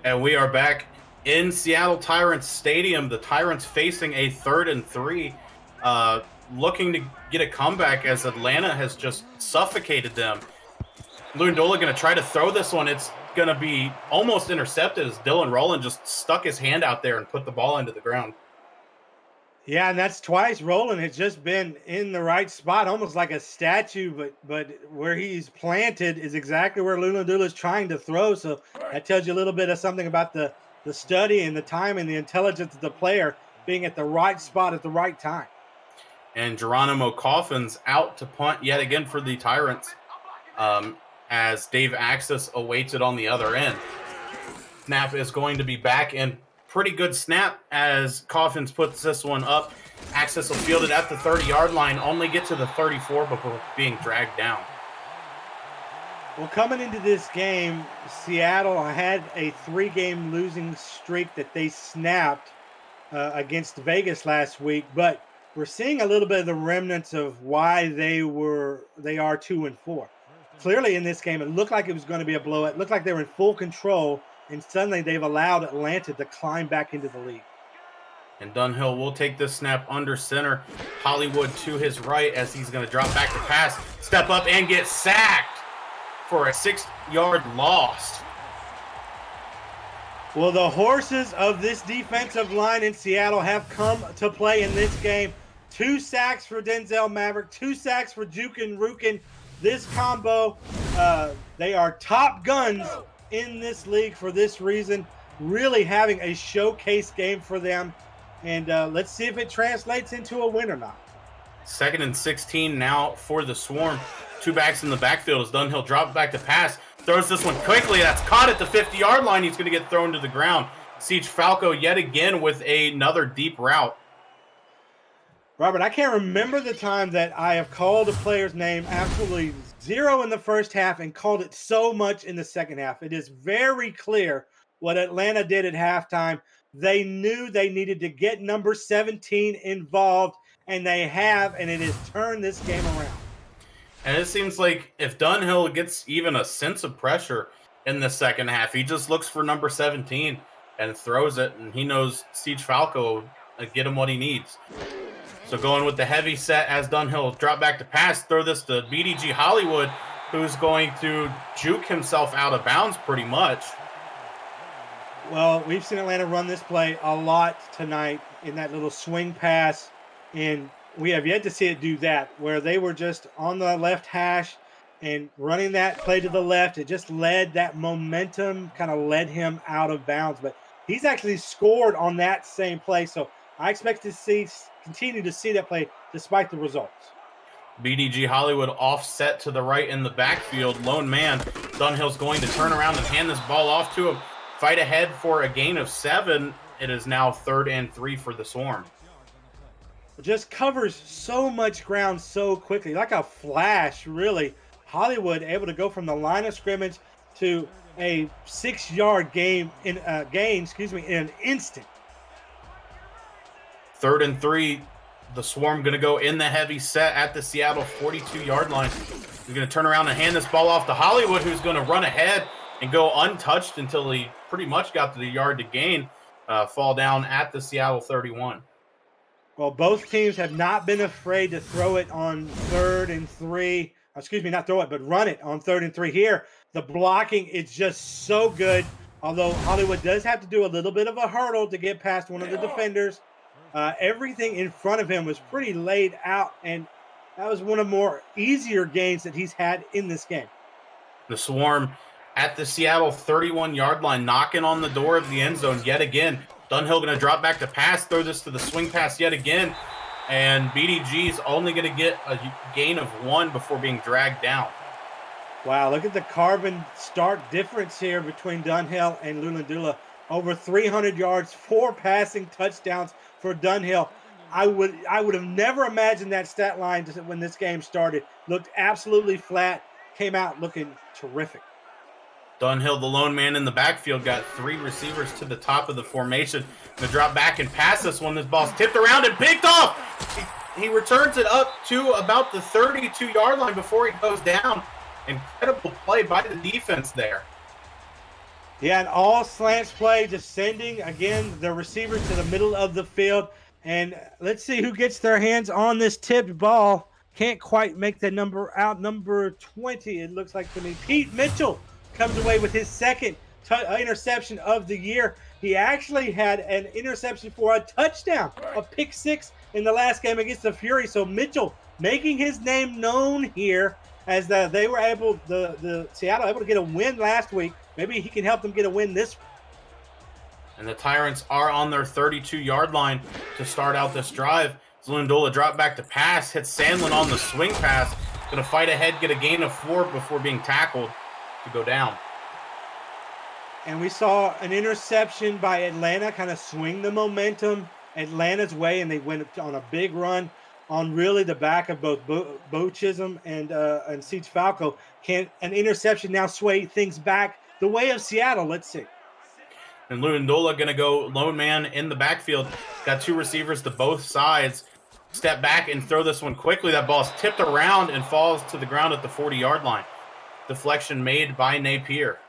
[SPEAKER 2] And we are back in Seattle Tyrants Stadium. The Tyrants facing a 3rd and 3, looking to get a comeback as Atlanta has just suffocated them. Lundula going to try to throw this one. It's going to be almost intercepted as Dylan Rowland just stuck his hand out there and put the ball into the ground.
[SPEAKER 1] Yeah, and that's twice. Roland has just been in the right spot, almost like a statue, but where he's planted is exactly where Lundula is trying to throw. So that tells you a little bit of something about the study and the time and the intelligence of the player being at the right spot at the right time.
[SPEAKER 2] And Geronimo Coffin's out to punt yet again for the Tyrants, as Dave Axis awaits it on the other end. Snap is going to be back in. Pretty good snap as Coffins puts this one up. Axis will field it at the 30-yard line, only get to the 34 before being dragged down.
[SPEAKER 1] Well, coming into this game, Seattle had a 3-game losing streak that they snapped against Vegas last week, but we're seeing a little bit of the remnants of why they are 2-4. Clearly in this game, it looked like it was going to be a blowout. It looked like they were in full control, and suddenly they've allowed Atlanta to climb back into the lead.
[SPEAKER 2] And Dunhill will take this snap under center. Hollywood to his right as he's going to drop back to pass, step up, and get sacked for a 6-yard loss.
[SPEAKER 1] Well, the horses of this defensive line in Seattle have come to play in this game. 2 sacks for Denzel Maverick, 2 sacks for Jukin Rukin. This combo, they are top guns in this league for this reason, really having a showcase game for them. And let's see if it translates into a win or not.
[SPEAKER 2] 2nd and 16 now for the Swarm. 2 backs in the backfield as Dunhill drops back to pass. Throws this one quickly. That's caught at the 50-yard line. He's going to get thrown to the ground. Siege Falco yet again with another deep route.
[SPEAKER 1] Robert, I can't remember the time that I have called a player's name absolutely 0 in the first half and called it so much in the second half. It is very clear what Atlanta did at halftime. They knew they needed to get number 17 involved, and they have, and it has turned this game around.
[SPEAKER 2] And it seems like if Dunhill gets even a sense of pressure in the second half, he just looks for number 17 and throws it, and he knows Siege Falco get him what he needs. So going with the heavy set as Dunhill drop back to pass, throw this to BDG Hollywood, who's going to juke himself out of bounds pretty much.
[SPEAKER 1] Well, we've seen Atlanta run this play a lot tonight in that little swing pass, and we have yet to see it do that, where they were just on the left hash and running that play to the left. It just led that momentum, kind of led him out of bounds. But he's actually scored on that same play, so I expect to continue to see that play despite the results.
[SPEAKER 2] BDG Hollywood offset to the right in the backfield. Lone man, Dunhill's going to turn around and hand this ball off to him. Fight ahead for a gain of 7. It is now 3rd and 3 for the Swarm.
[SPEAKER 1] Just covers so much ground so quickly, like a flash, really. Hollywood able to go from the line of scrimmage to a 6-yard gain in an instant.
[SPEAKER 2] 3rd and 3. The Swarm going to go in the heavy set at the Seattle 42-yard line. He's going to turn around and hand this ball off to Hollywood, who's going to run ahead and go untouched until he pretty much got to the yard to gain, fall down at the Seattle 31.
[SPEAKER 1] Well, both teams have not been afraid to throw it on 3rd and 3. Excuse me, not throw it, but run it on 3rd and 3 here. The blocking is just so good, although Hollywood does have to do a little bit of a hurdle to get past one of the defenders. Everything in front of him was pretty laid out, and that was one of the more easier gains that he's had in this game.
[SPEAKER 2] The Swarm at the Seattle 31-yard line, knocking on the door of the end zone yet again. Dunhill going to drop back to pass, throw this to the swing pass yet again, and BDG's only going to get a gain of 1 before being dragged down.
[SPEAKER 1] Wow, look at the carbon stark difference here between Dunhill and Lulundula. Over 300 yards, 4 passing touchdowns for Dunhill. I would have never imagined that stat line when this game started. Looked absolutely flat, came out looking terrific.
[SPEAKER 2] Dunhill, the lone man in the backfield, got 3 receivers to the top of the formation. Going to drop back and pass this one. This ball's tipped around and picked off. He returns it up to about the 32-yard line before he goes down. Incredible play by the defense there.
[SPEAKER 1] Yeah, an all slants play, just sending, again, the receiver to the middle of the field. And let's see who gets their hands on this tipped ball. Can't quite make the number out. Number 20, it looks like to me. Pete Mitchell comes away with his second interception of the year. He actually had an interception for a touchdown, a pick 6 in the last game against the Fury. So Mitchell making his name known here as they were able, the Seattle able to get a win last week. Maybe he can help them get a win this week.
[SPEAKER 2] And the Tyrants are on their 32-yard line to start out this drive. Zalundola drop back to pass, hits Sandlin on the swing pass. Going to fight ahead, get a gain of 4 before being tackled to go down.
[SPEAKER 1] And we saw an interception by Atlanta kind of swing the momentum Atlanta's way, and they went on a big run on really the back of both Bo Chisholm and Siege Falco. Can an interception now sway things back the way of Seattle? Let's see.
[SPEAKER 2] And Lewindola going to go lone man in the backfield. Got 2 receivers to both sides. Step back and throw this one quickly. That ball's tipped around and falls to the ground at the 40-yard line. Deflection made by Napier.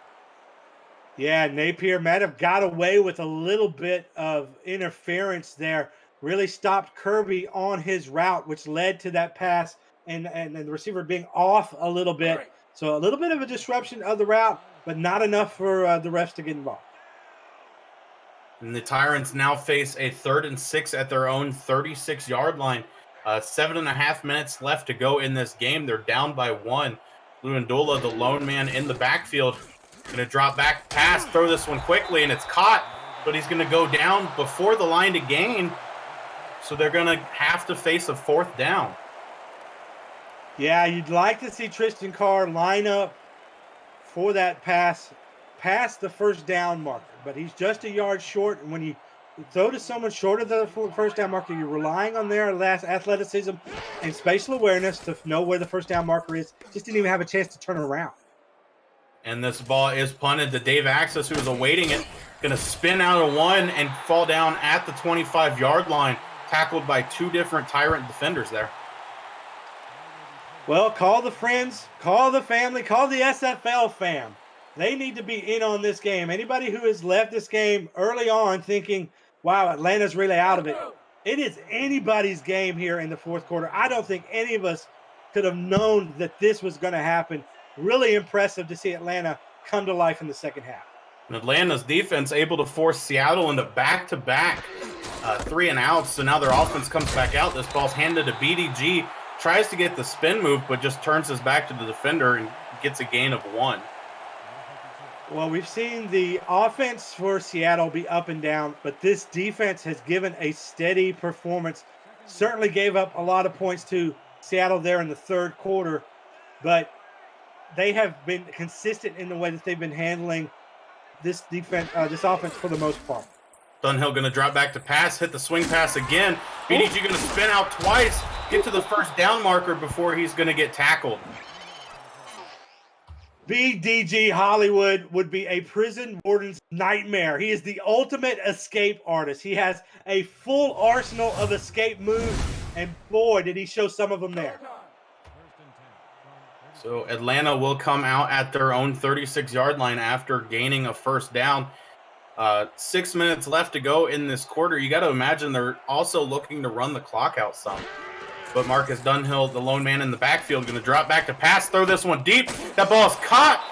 [SPEAKER 1] Yeah, Napier might have got away with a little bit of interference there. Really stopped Kirby on his route, which led to that pass and the receiver being off a little bit. So a little bit of a disruption of the route, but not enough for the refs to get involved.
[SPEAKER 2] And the Tyrants now face a 3rd and 6 at their own 36-yard line. 7.5 minutes left to go in this game. They're down by 1. Lewindola, the lone man in the backfield, going to drop back, pass, throw this one quickly, and it's caught. But he's going to go down before the line to gain. So they're going to have to face a 4th down.
[SPEAKER 1] Yeah, you'd like to see Tristan Carr line up for that pass past the first down marker, but he's just a yard short. And when you throw to someone short of the first down marker, you're relying on their last athleticism and spatial awareness to know where the first down marker is. Just didn't even have a chance to turn it around.
[SPEAKER 2] And this ball is punted to Dave Axis, who is awaiting it. Going to spin out of 1 and fall down at the 25-yard line. tackled by two different Tyrant defenders there.
[SPEAKER 1] Well, call the friends, call the family, call the SFL fam. They need to be in on this game. Anybody who has left this game early on thinking, wow, Atlanta's really out of it, it is anybody's game here in the fourth quarter. I don't think any of us could have known that this was going to happen. Really impressive to see Atlanta come to life in the second half.
[SPEAKER 2] And Atlanta's defense able to force Seattle into back-to-back 3-and-outs. So now their offense comes back out. This ball's handed to BDG. Tries to get the spin move, but just turns his back to the defender and gets a gain of 1.
[SPEAKER 1] Well, we've seen the offense for Seattle be up and down, but this defense has given a steady performance. Certainly gave up a lot of points to Seattle there in the third quarter, but they have been consistent in the way that they've been handling this defense, this offense for the most part.
[SPEAKER 2] Dunhill going to drop back to pass, hit the swing pass again. BDG going to spin out twice, get to the first down marker before he's going to get tackled.
[SPEAKER 1] BDG Hollywood would be a prison warden's nightmare. He is the ultimate escape artist. He has a full arsenal of escape moves, and boy, did he show some of them there.
[SPEAKER 2] So Atlanta will come out at their own 36-yard line after gaining a first down. 6 minutes left to go in this quarter. You got to imagine they're also looking to run the clock out some. But Marcus Dunhill, the lone man in the backfield, going to drop back to pass, throw this one deep. That ball is caught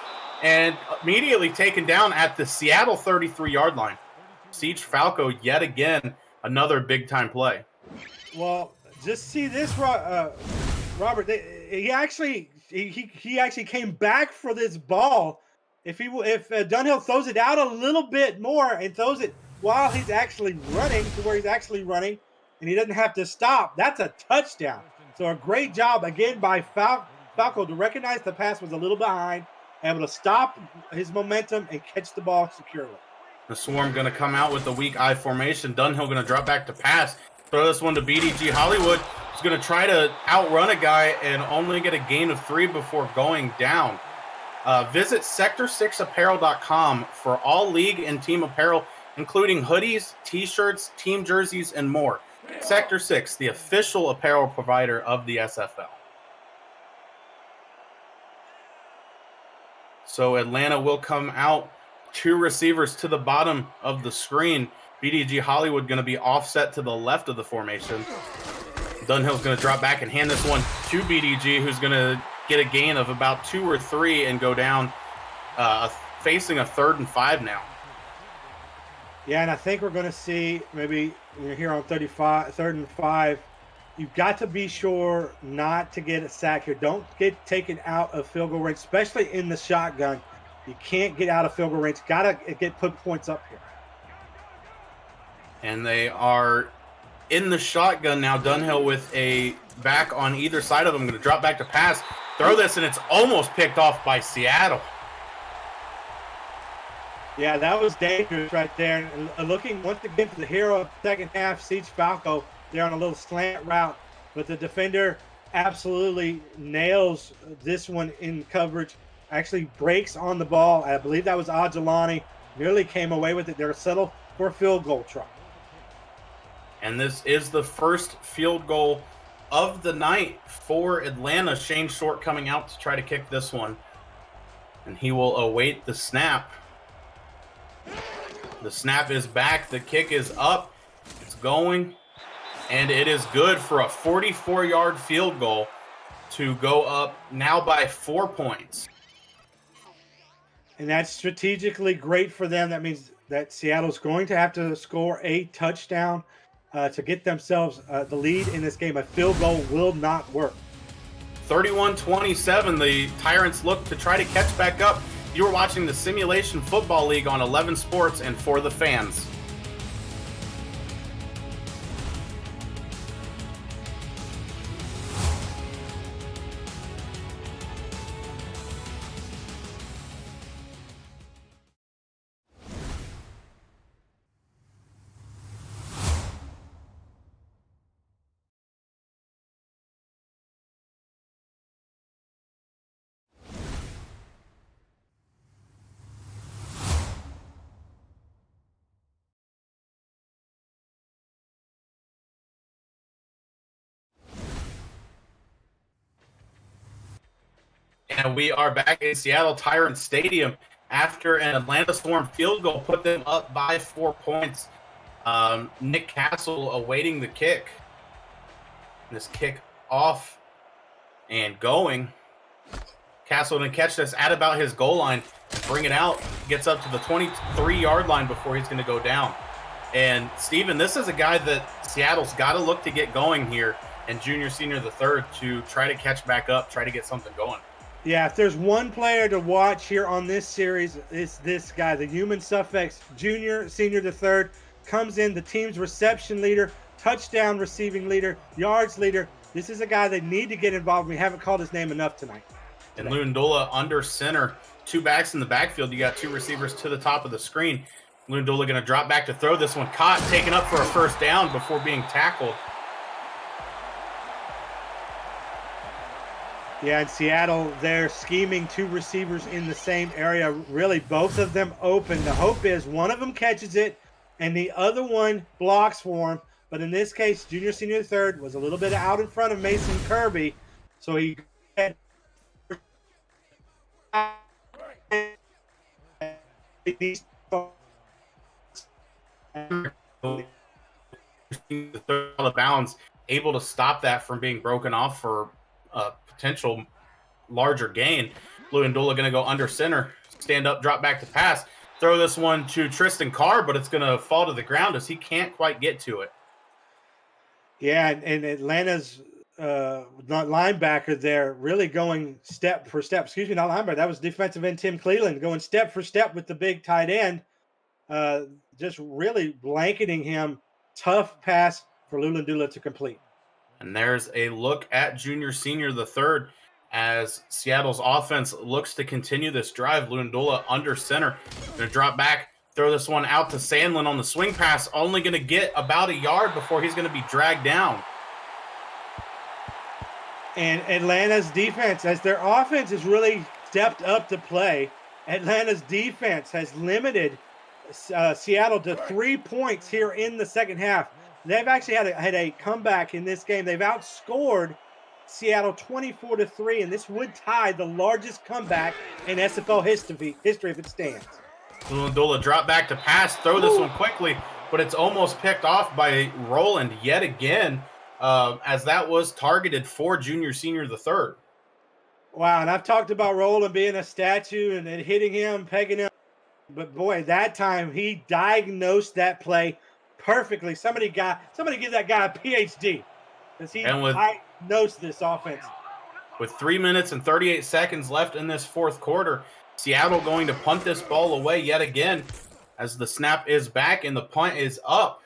[SPEAKER 2] and immediately taken down at the Seattle 33-yard line. Siege Falco yet again, another big-time play.
[SPEAKER 1] Well, just see this, Robert. He actually came back for this ball. If Dunhill throws it out a little bit more and throws it while he's actually running to where he's actually running, and he doesn't have to stop, that's a touchdown. So a great job again by Falco to recognize the pass was a little behind, able to stop his momentum and catch the ball securely.
[SPEAKER 2] The Swarm going to come out with the weak I formation. Dunhill going to drop back to pass. Throw this one to BDG Hollywood. He's going to try to outrun a guy and only get a gain of 3 before going down. Visit sector6apparel.com for all league and team apparel, including hoodies, t-shirts, team jerseys, and more. Sector 6, the official apparel provider of the SFL. So Atlanta will come out, 2 receivers to the bottom of the screen. BDG Hollywood going to be offset to the left of the formation. Dunhill's going to drop back and hand this one to BDG, who's going to get a gain of about 2 or 3 and go down, facing a 3rd and 5 now.
[SPEAKER 1] Yeah, and I think we're going to see maybe here on 3rd and 5, you've got to be sure not to get a sack here. Don't get taken out of field goal range, especially in the shotgun. You can't get out of field goal range. Got to put points up here.
[SPEAKER 2] And they are in the shotgun now. Dunhill with a back on either side of them. Going to drop back to pass. Throw this, and it's almost picked off by Seattle.
[SPEAKER 1] Yeah, that was dangerous right there. And looking once again for the hero of the second half, Siege Falco, there on a little slant route. But the defender absolutely nails this one in coverage. Actually breaks on the ball. I believe that was Adjolani. Nearly came away with it. They're settled for a field goal try.
[SPEAKER 2] And this is the first field goal of the night for Atlanta. Shane Short coming out to try to kick this one. And he will await the snap. The snap is back. The kick is up. It's going. And it is good for a 44-yard field goal to go up now by 4 points.
[SPEAKER 1] And that's strategically great for them. That means that Seattle's going to have to score a touchdown to get themselves the lead in this game. A field goal will not work.
[SPEAKER 2] 31-27, the Tyrants look to try to catch back up. You are watching the Simulation Football League on 11 Sports and For the Fans. And we are back in Seattle Tyrant Stadium after an Atlanta Storm field goal put them up by 4 points. Nick Castle awaiting the kick. This kick off and going. Castle going to catch this at about his goal line, bring it out, gets up to the 23-yard line before he's going to go down. And, Steven, this is a guy that Seattle's got to look to get going here, and junior, senior, the third, to try to catch back up, try to get something going.
[SPEAKER 1] Yeah, if there's one player to watch here on this series, it's this guy, the human suffix, junior, senior, the third, comes in, the team's reception leader, touchdown receiving leader, yards leader. This is a guy they need to get involved. We haven't called his name enough tonight.
[SPEAKER 2] And Lewandula under center, 2 backs in the backfield. You got 2 receivers to the top of the screen. Lewandula going to drop back to throw this one. Caught, taken up for a first down before being tackled.
[SPEAKER 1] Yeah, in Seattle, they're scheming 2 receivers in the same area. Really, both of them open. The hope is one of them catches it and the other one blocks for him. But in this case, junior, senior, third was a little bit out in front of Mason Kirby. So he had
[SPEAKER 2] out of bounds, able to stop that from being broken off for a potential larger gain. Lewandula going to go under center, stand up, drop back to pass, throw this one to Tristan Carr, but it's going to fall to the ground as he can't quite get to it.
[SPEAKER 1] Yeah, and Atlanta's not linebacker there really going step for step. Excuse me, not linebacker. That was defensive end Tim Cleland going step for step with the big tight end. Just really blanketing him. Tough pass for Lewandula to complete.
[SPEAKER 2] And there's a look at junior, senior, the third, as Seattle's offense looks to continue this drive. Lewandula under center. Going to drop back, throw this one out to Sandlin on the swing pass. Only going to get about a yard before he's going to be dragged down.
[SPEAKER 1] And Atlanta's defense, as their offense has really stepped up to play, Atlanta's defense has limited Seattle to 3 points here in the second half. They've actually had a comeback in this game. They've outscored Seattle 24-3, and this would tie the largest comeback in SFL history if it stands.
[SPEAKER 2] Lewandula drop back to pass, throw this one quickly, but it's almost picked off by Roland yet again, as that was targeted for junior, senior, the third.
[SPEAKER 1] Wow, and I've talked about Roland being a statue and hitting him, pegging him. But boy, that time he diagnosed that play perfectly. Somebody give that guy a PhD, because he diagnosed this offense.
[SPEAKER 2] With 3 minutes and 38 seconds left in this fourth quarter, Seattle going to punt this ball away yet again, as the snap is back and the punt is up.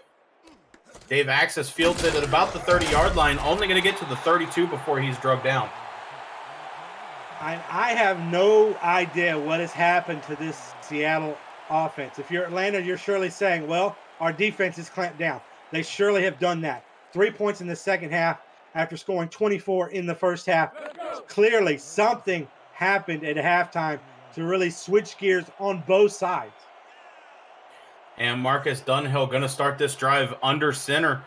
[SPEAKER 2] Dave Axis fields it at about the 30-yard line, only going to get to the 32 before he's drugged down.
[SPEAKER 1] I have no idea what has happened to this Seattle offense. If you're Atlanta, you're surely saying, well, our defense is clamped down. They surely have done that. 3 points in the second half after scoring 24 in the first half. Clearly, something happened at halftime to really switch gears on both sides.
[SPEAKER 2] And Marcus Dunhill going to start this drive under center.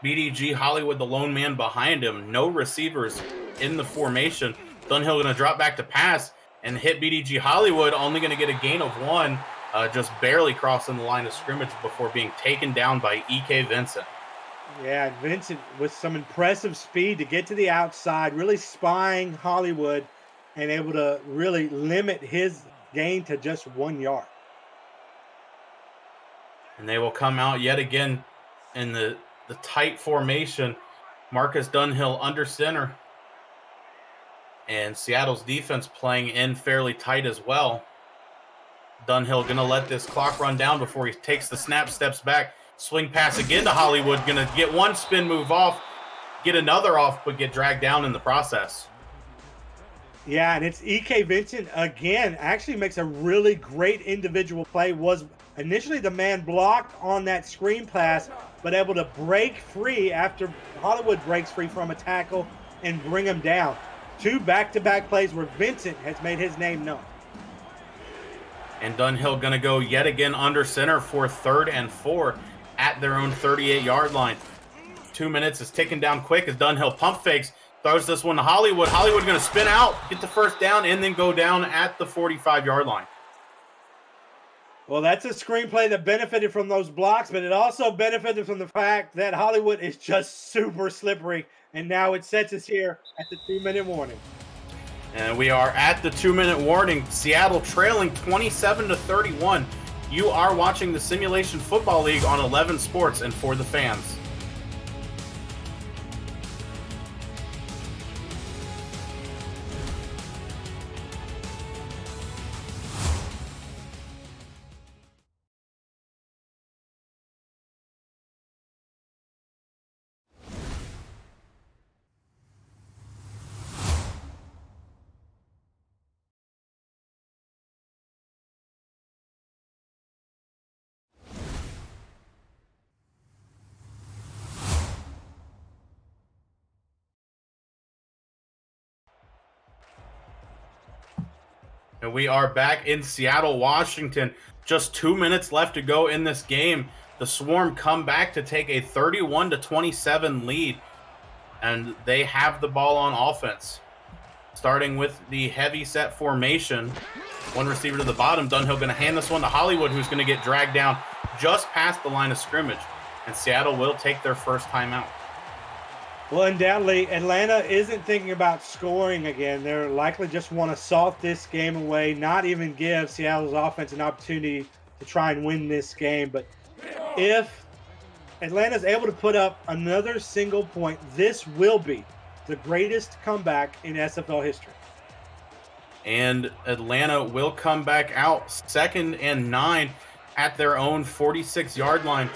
[SPEAKER 2] BDG Hollywood, the lone man behind him. No receivers in the formation. Dunhill going to drop back to pass and hit BDG Hollywood, only going to get a gain of 1, just barely crossing the line of scrimmage before being taken down by E.K. Vincent.
[SPEAKER 1] Yeah, Vincent with some impressive speed to get to the outside, really spying Hollywood and able to really limit his gain to just 1 yard.
[SPEAKER 2] And they will come out yet again in the tight formation. Marcus Dunhill under center. And Seattle's defense playing in fairly tight as well. Dunhill going to let this clock run down before he takes the snap, steps back, swing pass again to Hollywood. Going to get one spin move off, get another off, but get dragged down in the process.
[SPEAKER 1] Yeah, and it's E.K. Vincent again. Actually makes a really great individual play. Was initially the man blocked on that screen pass, but able to break free after Hollywood breaks free from a tackle and bring him down. 2 back-to-back plays where Vincent has made his name known.
[SPEAKER 2] And Dunhill going to go yet again under center for 3rd and 4 at their own 38-yard line. 2 minutes is ticking down quick as Dunhill pump fakes, Throws this one to Hollywood. Hollywood going to spin out, get the first down, and then go down at the 45-yard line.
[SPEAKER 1] Well, that's a screenplay that benefited from those blocks, but it also benefited from the fact that Hollywood is just super slippery, and now it sets us here at the 2-minute warning.
[SPEAKER 2] And we are at the 2-minute warning. Seattle trailing 27-31. You are watching the Simulation Football League on 11 Sports and for the fans. And we are back in Seattle, Washington. Just 2 minutes left to go in this game. The Swarm come back to take a 31-27 lead, and they have the ball on offense. Starting with the heavy set formation. One receiver to the bottom. Dunhill going to hand this one to Hollywood, who's going to get dragged down just past the line of scrimmage. And Seattle will take their first timeout.
[SPEAKER 1] Well, undoubtedly, Atlanta isn't thinking about scoring again. They're likely just want to salt this game away, not even give Seattle's offense an opportunity to try and win this game. But if Atlanta's able to put up another single point, this will be the greatest comeback in SFL history.
[SPEAKER 2] And Atlanta will come back out 2nd and 9 at their own 46-yard line.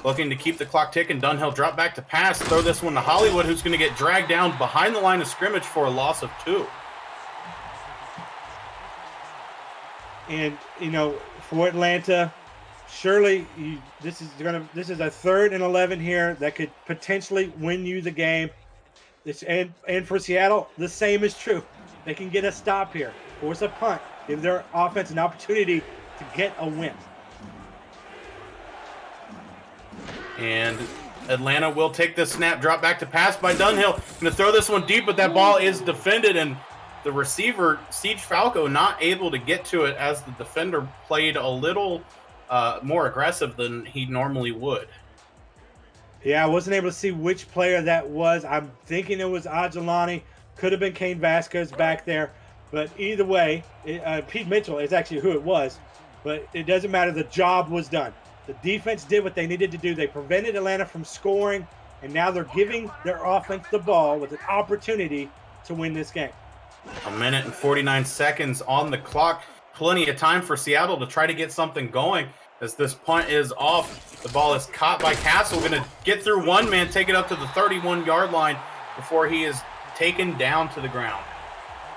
[SPEAKER 2] Looking to keep the clock ticking. Dunhill drop back to pass. Throw this one to Hollywood, who's going to get dragged down behind the line of scrimmage for a loss of 2.
[SPEAKER 1] And, you know, for Atlanta, surely this is a 3rd and 11 here that could potentially win you the game. And for Seattle, the same is true. They can get a stop here, force a punt, give their offense an opportunity to get a win.
[SPEAKER 2] And Atlanta will take this snap, drop back to pass by Dunhill. Going to throw this one deep, but that ball is defended, and the receiver, Siege Falco, not able to get to it as the defender played a little more aggressive than he normally would.
[SPEAKER 1] Yeah, I wasn't able to see which player that was. I'm thinking it was Ajelani. Could have been Kane Vasquez back there. But either way, Pete Mitchell is actually who it was. But it doesn't matter. The job was done. The defense did what they needed to do. They prevented Atlanta from scoring, and now they're giving their offense the ball with an opportunity to win this game.
[SPEAKER 2] 1 minute and 49 seconds on the clock. Plenty of time for Seattle to try to get something going as this punt is off. The ball is caught by Castle. Going to get through one man, take it up to the 31-yard line before he is taken down to the ground.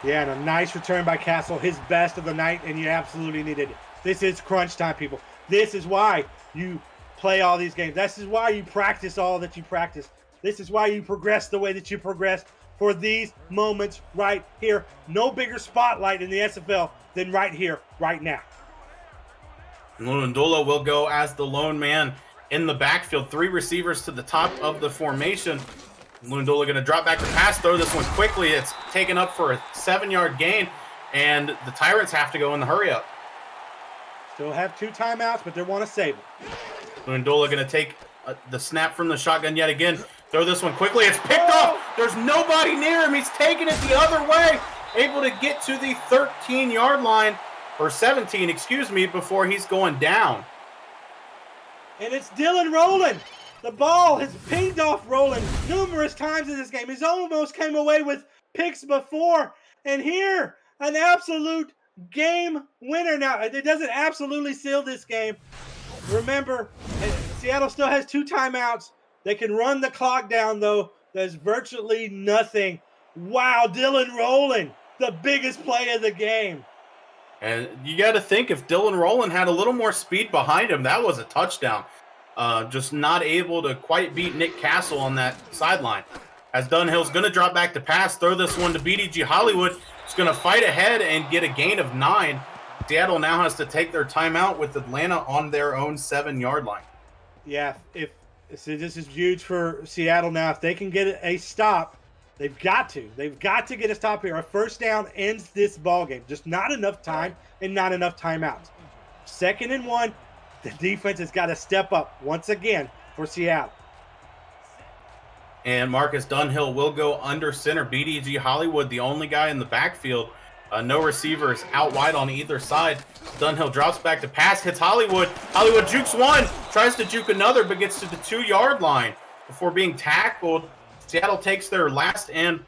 [SPEAKER 1] Yeah, and a nice return by Castle, his best of the night, and you absolutely needed it. This is crunch time, people. This is why you play all these games. This is why you practice all that you practice. This is why you progress the way that you progress for these moments right here. No bigger spotlight in the SFL than right here, right now.
[SPEAKER 2] Lundula will go as the lone man in the backfield. 3 receivers to the top of the formation. Lundula going to drop back to pass, throw this one quickly. It's taken up for a 7-yard gain, and the Tyrants have to go in the hurry up.
[SPEAKER 1] Still have 2 timeouts, but they want to save it.
[SPEAKER 2] Lundula going to take the snap from the shotgun yet again. Throw this one quickly. It's picked off. There's nobody near him. He's taking it the other way. Able to get to the 13-yard line, or 17, excuse me, before he's going down.
[SPEAKER 1] And it's Dylan Rowland. The ball has pinged off Rowland numerous times in this game. He's almost came away with picks before. And here, an absolute game winner. Now, it doesn't absolutely seal this game. Remember, Seattle still has 2 timeouts. They can run the clock down, though. There's virtually nothing. Wow, Dylan Rowland, the biggest play of the game.
[SPEAKER 2] And you got to think, if Dylan Rowland had a little more speed behind him, that was a touchdown. Just not able to quite beat Nick Castle on that sideline. As Dunhill's going to drop back to pass, throw this one to BDG Hollywood. He's going to fight ahead and get a gain of 9. Seattle now has to take their timeout with Atlanta on their own 7-yard line.
[SPEAKER 1] Yeah, this is huge for Seattle now. If they can get a stop, They've got to. They've got to get a stop here. A first down ends this ball game. Just not enough time and not enough timeouts. 2nd and 1. The defense has got to step up once again for Seattle.
[SPEAKER 2] And Marcus Dunhill will go under center. BDG Hollywood, the only guy in the backfield. No receivers out wide on either side. Dunhill drops back to pass, hits Hollywood. Hollywood jukes one, tries to juke another, but gets to the 2-yard line before being tackled. Seattle takes their last and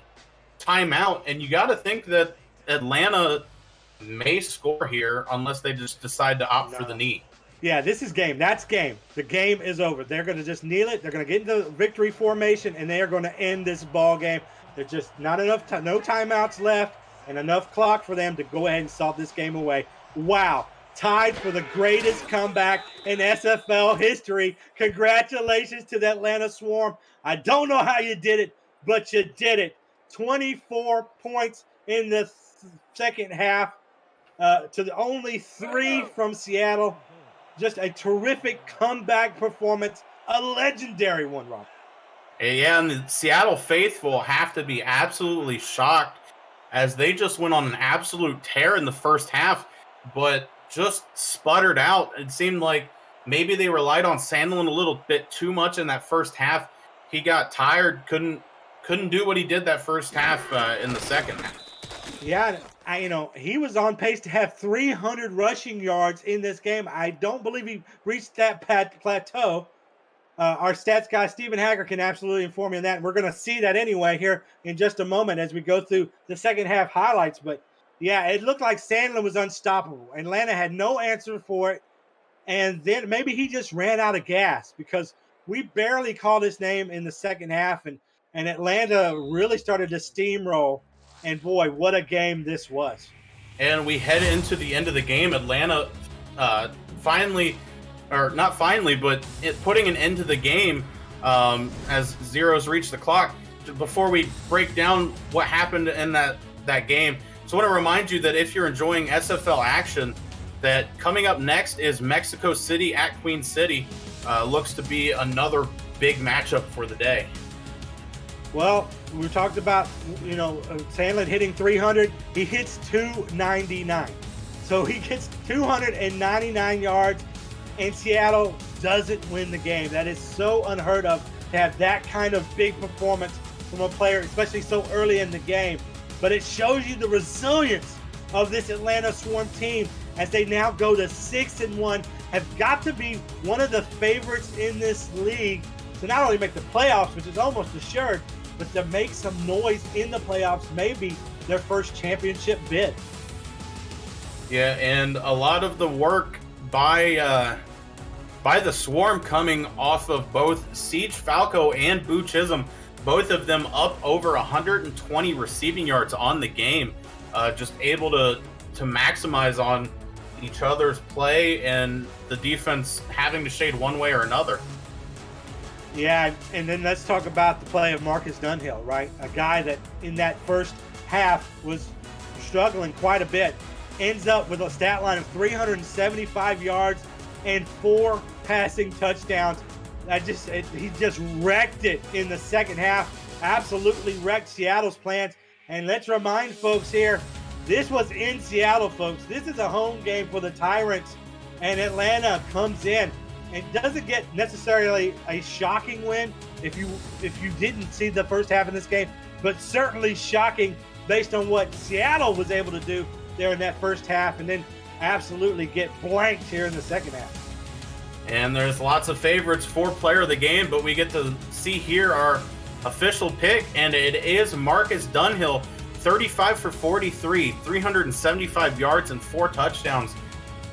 [SPEAKER 2] timeout, and you got to think that Atlanta may score here unless they just decide to opt for the knee.
[SPEAKER 1] Yeah, this is game. That's game. The game is over. They're going to just kneel it. They're going to get into victory formation, and they are going to end this ball game. There's just not enough time, no timeouts left, and enough clock for them to go ahead and solve this game away. Wow. Tied for the greatest comeback in SFL history. Congratulations to the Atlanta Swarm. I don't know how you did it, but you did it. 24 points in the second half to the only 3 from Seattle. Just a terrific comeback performance, a legendary one, Rob.
[SPEAKER 2] Yeah, and the Seattle faithful have to be absolutely shocked as they just went on an absolute tear in the first half, but just sputtered out. It seemed like maybe they relied on Sandlin a little bit too much in that first half. He got tired, couldn't do what he did that first half in the second half.
[SPEAKER 1] Yeah, he was on pace to have 300 rushing yards in this game. I don't believe he reached that plateau. Our stats guy, Stephen Hacker, can absolutely inform me on that. And we're going to see that anyway here in just a moment as we go through the second half highlights. But, yeah, it looked like Sandlin was unstoppable. Atlanta had no answer for it. And then maybe he just ran out of gas because we barely called his name in the second half. And Atlanta really started to steamroll. And, boy, what a game this was.
[SPEAKER 2] And we head into the end of the game. Atlanta putting an end to the game as zeros reach the clock. Before we break down what happened in that game, so I want to remind you that if you're enjoying SFL action, that coming up next is Mexico City at Queen City. Looks to be another big matchup for the day.
[SPEAKER 1] Well, we talked about, Sandlin hitting 300. He hits 299. So he gets 299 yards, and Seattle doesn't win the game. That is so unheard of to have that kind of big performance from a player, especially so early in the game. But it shows you the resilience of this Atlanta Swarm team as they now go to 6-1, have got to be one of the favorites in this league to not only make the playoffs, which is almost assured, but to make some noise in the playoffs, maybe their first championship bid.
[SPEAKER 2] Yeah, and a lot of the work by the Swarm coming off of both Siege Falco and Boo Chisholm, both of them up over 120 receiving yards on the game, just able to maximize on each other's play and the defense having to shade one way or another.
[SPEAKER 1] Yeah, and then let's talk about the play of Marcus Dunhill, right? A guy that in that first half was struggling quite a bit, ends up with a stat line of 375 yards and 4 passing touchdowns. He just wrecked it in the second half, absolutely wrecked Seattle's plans. And let's remind folks here, this was in Seattle, folks. This is a home game for the Tyrants, and Atlanta comes in and doesn't get necessarily a shocking win if you didn't see the first half of this game, but certainly shocking based on what Seattle was able to do there in that first half, and then absolutely get blanked here in the second half.
[SPEAKER 2] And there's lots of favorites for player of the game, but we get to see here our official pick, and it is Marcus Dunhill, 35 for 43, 375 yards and 4 touchdowns.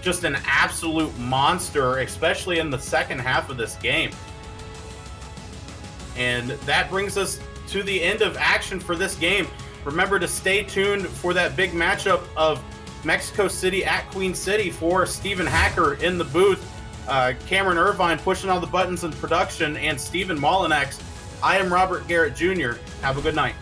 [SPEAKER 2] Just an absolute monster, especially in the second half of this game. And that brings us to the end of action for this game. Remember to stay tuned for that big matchup of Mexico City at Queen City for Stephen Hacker in the booth, Cameron Irvine pushing all the buttons in production, and Stephen Mollinex. I am Robert Garrett Jr. Have a good night.